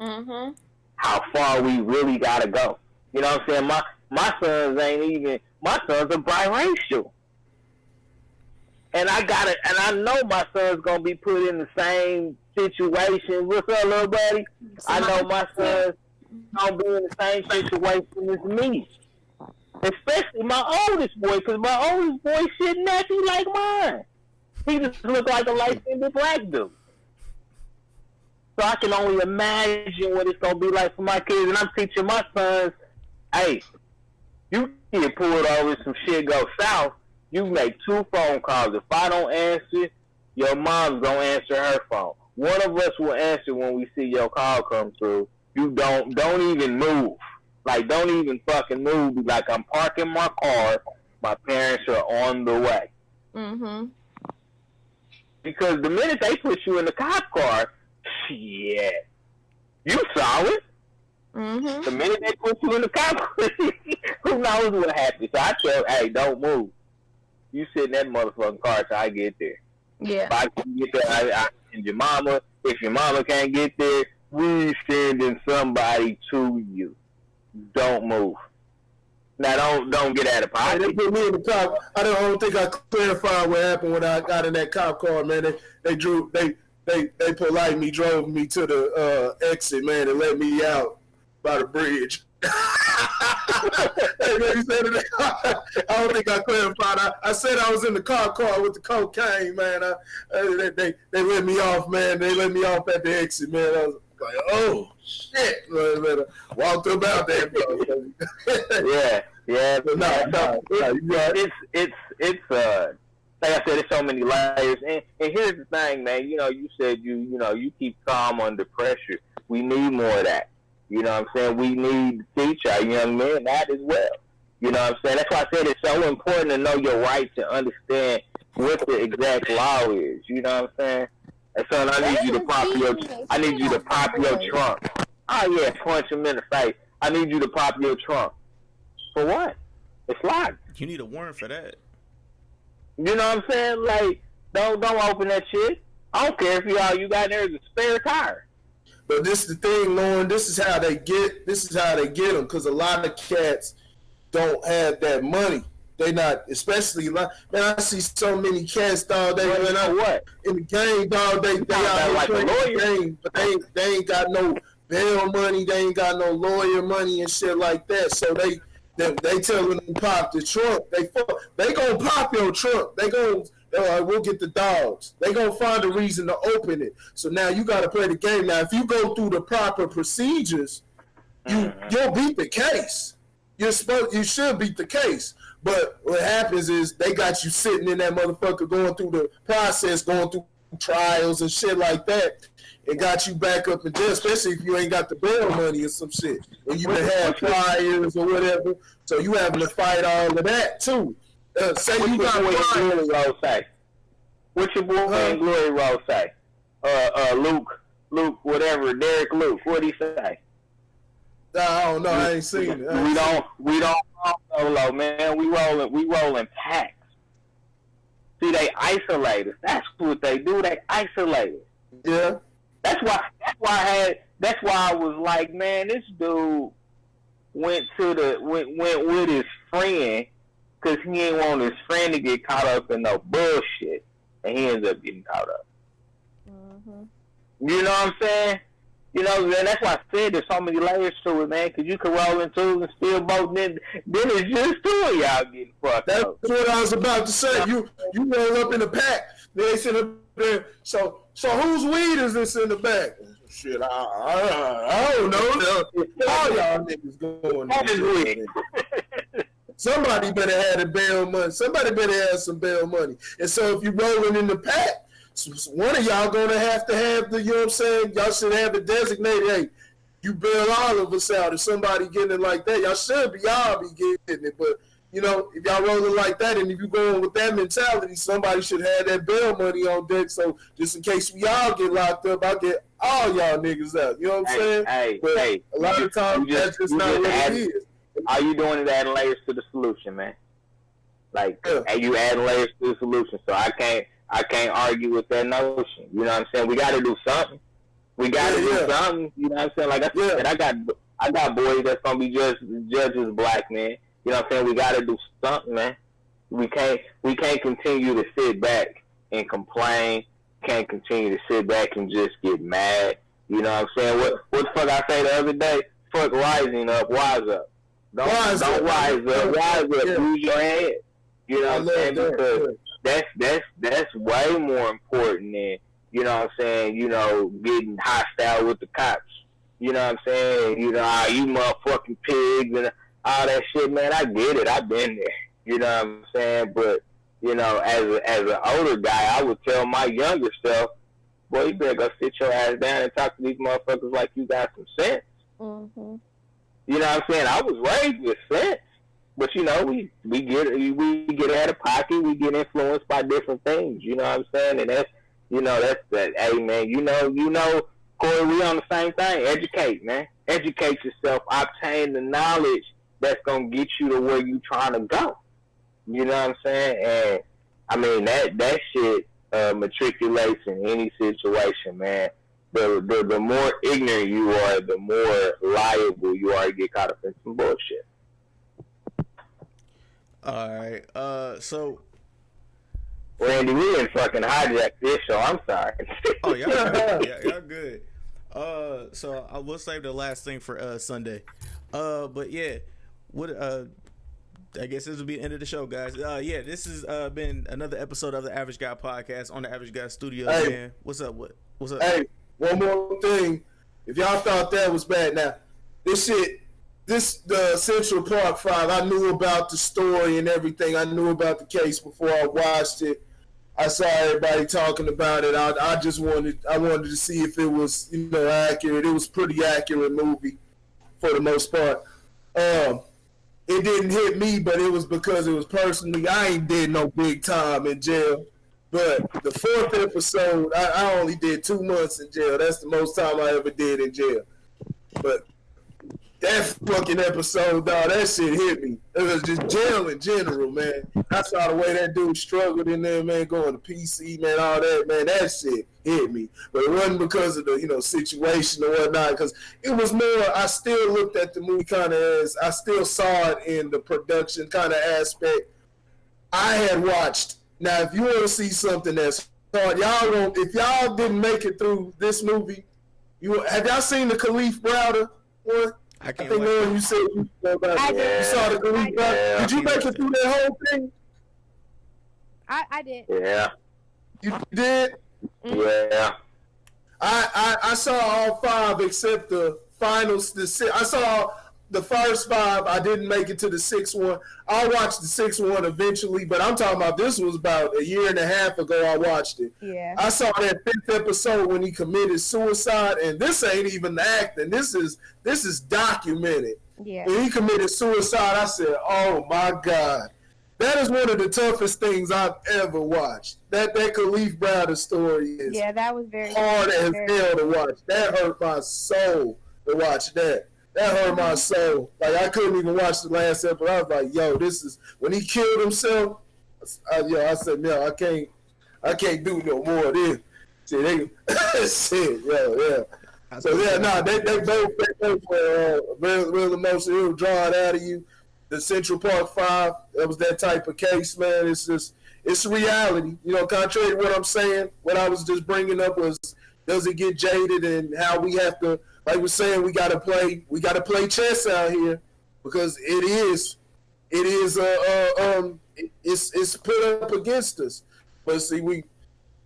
Mm-hmm. How far we really gotta go. You know what I'm saying? My sons my sons are biracial. And I know my son's gonna be put in the same situation. What's up, little buddy? I know my son's gonna be in the same situation as me. Especially my oldest boy, because my oldest boy shit nappy like mine. He just look like a light-skinned black dude. So I can only imagine what it's gonna be like for my kids. And I'm teaching my sons, hey, you get pulled over, some shit go south, you make 2 phone calls. If I don't answer, your mom's gonna answer her phone. One of us will answer when we see your call come through. You don't even move. Like, don't even fucking move. Be like, I'm parking my car. My parents are on the way. Mm-hmm. Because the minute they put you in the cop car, shit, you saw it. Mm-hmm. The minute they put you in the cop car, who knows what happens? So I tell, hey, don't move. You sit in that motherfucking car till I get there. Yeah. If I can get there, I send your mama. If your mama can't get there, we sending somebody to you. Don't move. Now, don't get out of pocket. They put me in the cop. I don't think I clarified what happened when I got in that cop car, man. They politely drove me to the exit, man, and let me out by the bridge. I don't think I clarified. I said I was in the car with the cocaine, man. They let me off, man. They let me off at the exit, man. I was like, oh shit! Walked about that, yeah. But it's like I said, there's so many layers. And here's the thing, man. You know, you said you keep calm under pressure. We need more of that. You know what I'm saying? We need to teach our young men that as well. You know what I'm saying? That's why I said it's so important to know your rights and understand what the exact law is. You know what I'm saying? And son, I need you to pop your trunk. Oh yeah, punch him in the face. I need you to pop your trunk. For what? It's locked. You need a warrant for that. You know what I'm saying? Like, don't open that shit. I don't care if all you got there is a spare tire. But this is the thing, Lauren. This is how they get them, because a lot of cats don't have that money. They not, especially man. I see so many cats, dog. They in the game, dog. They out like playing the game, but they ain't got no bail money. They ain't got no lawyer money and shit like that. So they telling them pop the trunk. They gonna pop your trunk. They're like, we'll get the dogs. They gonna find a reason to open it. So now you gotta play the game. Now if you go through the proper procedures, you'll beat the case. You should beat the case. But what happens is they got you sitting in that motherfucker going through the process, going through trials and shit like that, and got you back up in jail, especially if you ain't got the bail money or some shit. And you been had trials or whatever. So you having to fight all of that too. Say you got Glory Rose say? What your boy in Glory Rose say? Luke, whatever, Derek Luke. What'd he say? I don't know. I ain't seen it. We don't solo, man. We rolling packs. See, they isolate us. That's what they do. They isolate us. Yeah. That's why I was like, man, this dude went with his friend because he didn't want his friend to get caught up in no bullshit, and he ends up getting caught up. Mm-hmm. You know what I'm saying? You know, and that's why I said there's so many layers to it, man. Because you can roll in twos and still both. Then it's just two of y'all getting fucked That's up. what I was about to say. You roll up in the pack. They sit up there. So whose weed is this in the back? Shit, I don't know. All y'all niggas going. Somebody better have the bail money. Somebody better have some bail money. And so if you're rolling in the pack, one of y'all gonna have to have the, you know what I'm saying? Y'all should have it designated. Hey, you bail all of us out. If somebody getting it like that, y'all be getting it. But you know, if y'all rolling like that, and if you going with that mentality, somebody should have that bail money on deck. So just in case we all get locked up, I'll get all y'all niggas out. You know what I'm saying? But a lot of times that's just not what it is. All you doing is adding layers to the solution, man. Like, and you adding layers to the solution. So I can't argue with that notion. You know what I'm saying? We got to do something. We got to do something. You know what I'm saying? Like I said, I got boys that's gonna be judges black, man. You know what I'm saying? We got to do something, man. We can't continue to sit back and complain. Can't continue to sit back and just get mad. You know what I'm saying? What the fuck I say the other day? Fuck rising up, wise up. Don't rise up. Use your head. You know what I'm saying? Because that's way more important than, you know what I'm saying, you know, getting hostile with the cops. You know what I'm saying? You know, you motherfucking pigs and all that shit, man. I get it. I've been there. You know what I'm saying? But, you know, as an older guy, I would tell my younger self, boy, you better go sit your ass down and talk to these motherfuckers like you got some sense. Mm-hmm. You know what I'm saying? I was raised with sense, but you know, we get out of pocket, we get influenced by different things. You know what I'm saying? And that's that. Hey man, you know, Corey, we on the same thing. Educate, man. Educate yourself. Obtain the knowledge that's gonna get you to where you trying to go. You know what I'm saying? And I mean that shit matriculates in any situation, man. The more ignorant you are, the more liable you are to get caught up in some bullshit. All right. So Randy, we didn't fucking hijack this show. I'm sorry. Oh, y'all good. Yeah, y'all good. So I will save the last thing for Sunday. But yeah, what I guess this will be the end of the show, guys. Yeah, this has been another episode of the Average Guy Podcast on the Average Guy Studios. Hey. Man, what's up? What's up? Hey, one more thing. If y'all thought that was bad, now the Central Park 5, I knew about the story and everything. I knew about the case before I watched it. I saw everybody talking about it. I just wanted to see if it was, you know, accurate. It was a pretty accurate movie for the most part. It didn't hit me, but it was because it was personally. I ain't did no big time in jail. But the fourth episode, I only did 2 months in jail. That's the most time I ever did in jail. But that fucking episode, dog, that shit hit me. It was just jail in general, man. I saw the way that dude struggled in there, man, going to PC, man, all that, man. That shit hit me. But it wasn't because of the, you know, situation or whatnot, because it was more, I still looked at the movie kind of as, I still saw it in the production kind of aspect. I had watched. Now, if you want to see something that's hard, if y'all didn't make it through this movie, have y'all seen the Khalif Browder one? I think Lauren, you said you know about it. You saw the Khalif Browder. Did you make it through that whole thing? I did. Yeah. You did? Yeah. I saw all 5 except the finals. I saw the first 5. I didn't make it to the 6th one. I'll watch the 6th one eventually, but I'm talking about this was about a year and a half ago I watched it. Yeah. I saw that 5th episode when he committed suicide, and this ain't even the acting. This is documented. Yeah. When he committed suicide, I said, oh my God. That is one of the toughest things I've ever watched. That Khalif Browder story is that was very hard as hell to watch. That hurt my soul to watch that. That hurt my soul. Like, I couldn't even watch the last episode. I was like, yo, this is when he killed himself. I said, no, I can't do no more of this. Shit, yeah. So they both were real emotional. It was drawn out of you. The Central Park 5, that was that type of case, man. It's reality. You know, contrary to what I'm saying, what I was just bringing up was does it get jaded, and how we have to, like we're saying, we gotta play chess out here, because it's put up against us. But see,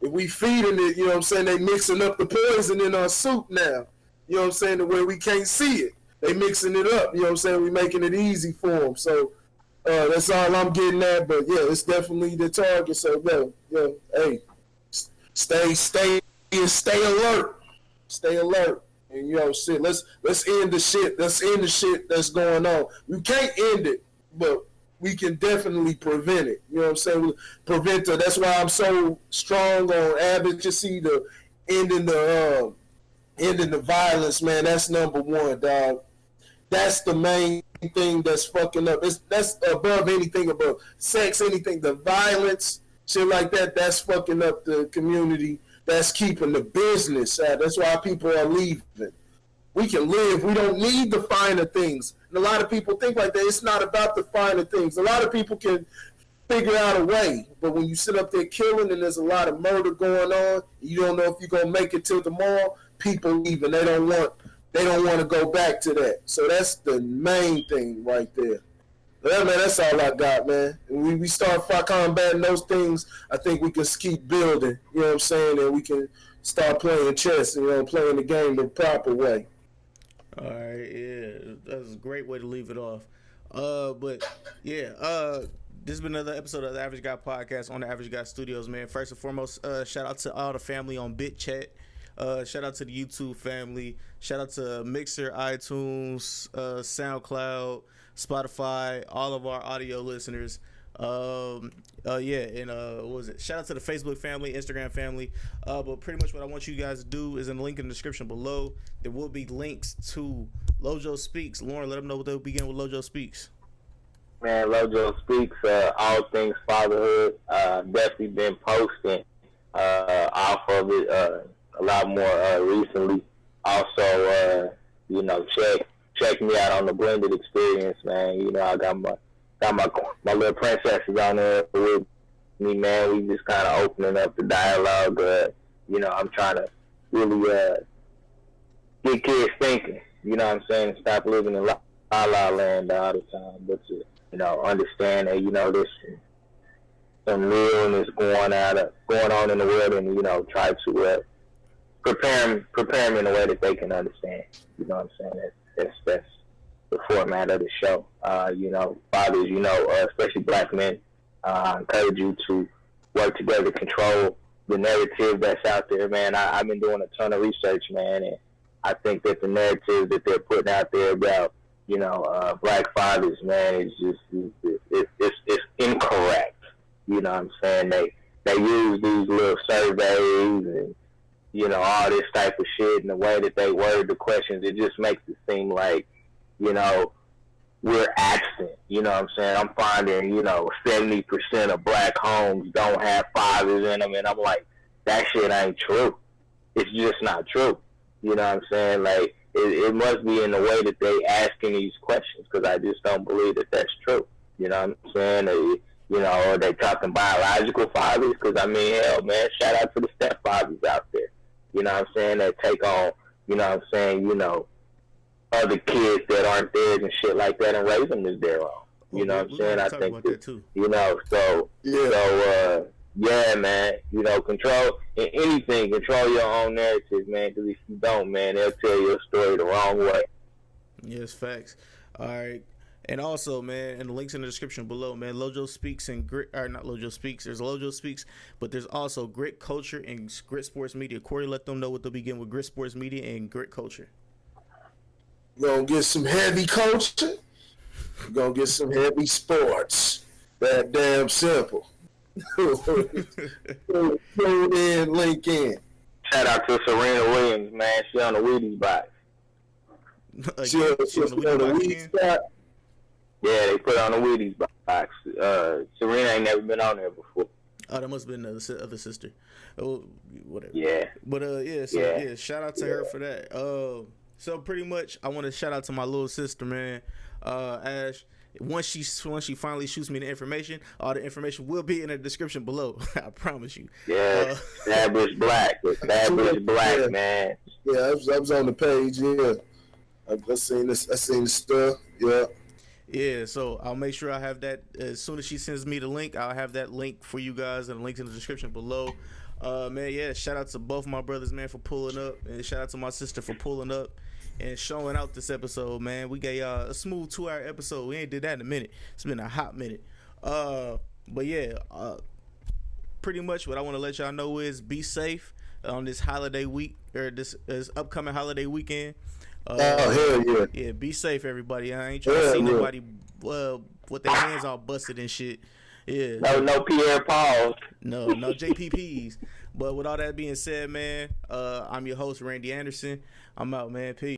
if we feeding it, you know what I'm saying, they mixing up the poison in our soup now. You know what I'm saying, the way we can't see it. They mixing it up, you know what I'm saying, we making it easy for them. So that's all I'm getting at. But yeah, it's definitely the target. So hey, stay alert. Stay alert. And you know, shit, let's end the shit. Let's end the shit that's going on. We can't end it, but we can definitely prevent it. You know what I'm saying? Prevent it. That's why I'm so strong on advocacy, to ending the violence, man. That's number one, dog. That's the main thing that's fucking up. That's above anything, above sex, anything. The violence, shit like that, that's fucking up the community. That's keeping the business. That's why people are leaving. We can live. We don't need the finer things. And a lot of people think like that. It's not about the finer things. A lot of people can figure out a way. But when you sit up there killing and there's a lot of murder going on, you don't know if you're going to make it till tomorrow, people leave, and they don't want to go back to that. So that's the main thing right there. Yeah, man, that's all I got, man. And we start combating those things, I think we can keep building, you know what I'm saying, and we can start playing chess, you know, playing the game the proper way. All right, yeah, that's a great way to leave it off. But yeah, this has been another episode of the Average Guy Podcast on the Average Guy Studios, man. First and foremost, shout out to all the family on BitChat. Shout out to the YouTube family. Shout out to Mixer, iTunes, SoundCloud, Spotify, all of our audio listeners. What was it? Shout out to the Facebook family, Instagram family. But pretty much what I want you guys to do is in the link in the description below. There will be links to Lojo Speaks. Lauren, let them know what they'll begin with Lojo Speaks. Man, Lojo Speaks, all things fatherhood. Definitely been posting off of it a lot more recently. Also, check me out on the blended experience, man. You know, I got my little princesses on there with me, man. We just kind of opening up the dialogue. I'm trying to really get kids thinking. You know what I'm saying? Stop living in la la land all the time, but to understand that there's some realness going on in the world, and try to prepare them in a way that they can understand. You know what I'm saying? That's the format of the show. Fathers, especially black men, I encourage you to work together to control the narrative that's out there, man. I've been doing a ton of research, man, and I think that the narrative that they're putting out there about, black fathers, man, is just it's incorrect. You know what I'm saying? They use these little surveys and all this type of shit, and the way that they word the questions, it just makes it seem like, we're absent. You know what I'm saying? I'm finding, 70% of black homes don't have fathers in them, and I'm like, that shit ain't true. It's just not true. You know what I'm saying? Like, it must be in the way that they asking these questions, because I just don't believe that that's true. You know what I'm saying? Are they talking biological fathers? Because, hell, man, shout out to the stepfathers out there. You know what I'm saying? That take on, other kids that aren't theirs and shit like that, and raise them as their own. You know what I'm saying? I think that, too. Yeah, man, control anything, control your own narrative, man, because if you don't, man, they'll tell your story the wrong way. Yes, facts. All right. And also, man, and the links in the description below, man, Lojo Speaks and Grit, or not Lojo Speaks, there's Lojo Speaks, but there's also Grit Culture and Grit Sports Media. Corey, let them know what they'll begin with Grit Sports Media and Grit Culture. We're going to get some heavy culture. We're going to get some heavy sports. That damn simple. Tune in, link in. Shout out to Serena Williams, man. She on the Wheaties box. She on the Wheaties box? Yeah, they put on the Wheaties box. Serena ain't never been on there before. Oh, that must have been the other sister. Oh, whatever. Yeah. But shout out to her for that. So pretty much, I want to shout out to my little sister, man, Ash. once she finally shoots me the information, all the information will be in the description below. I promise you. Yeah, Bad Bitch Black. Bad Bitch Black, man. Yeah, I was on the page. Yeah, I seen this. I seen the stuff. Yeah. Yeah, so I'll make sure I have that as soon as she sends me the link. I'll have that link for you guys, and the links in the description below. Man, yeah, shout out to both my brothers, man, for pulling up, and shout out to my sister for pulling up and showing out this episode, man. We gave y'all a smooth 2-hour episode. We ain't did that in a minute. It's been a hot minute. But yeah, pretty much what I want to let y'all know is be safe on this holiday week, or this upcoming holiday weekend. Oh, hell yeah. Yeah, be safe, everybody. I ain't trying to see nobody with their hands all busted and shit. Yeah. No Pierre Pauls. No JPPs. But with all that being said, man, I'm your host, Randy Anderson. I'm out, man. Peace.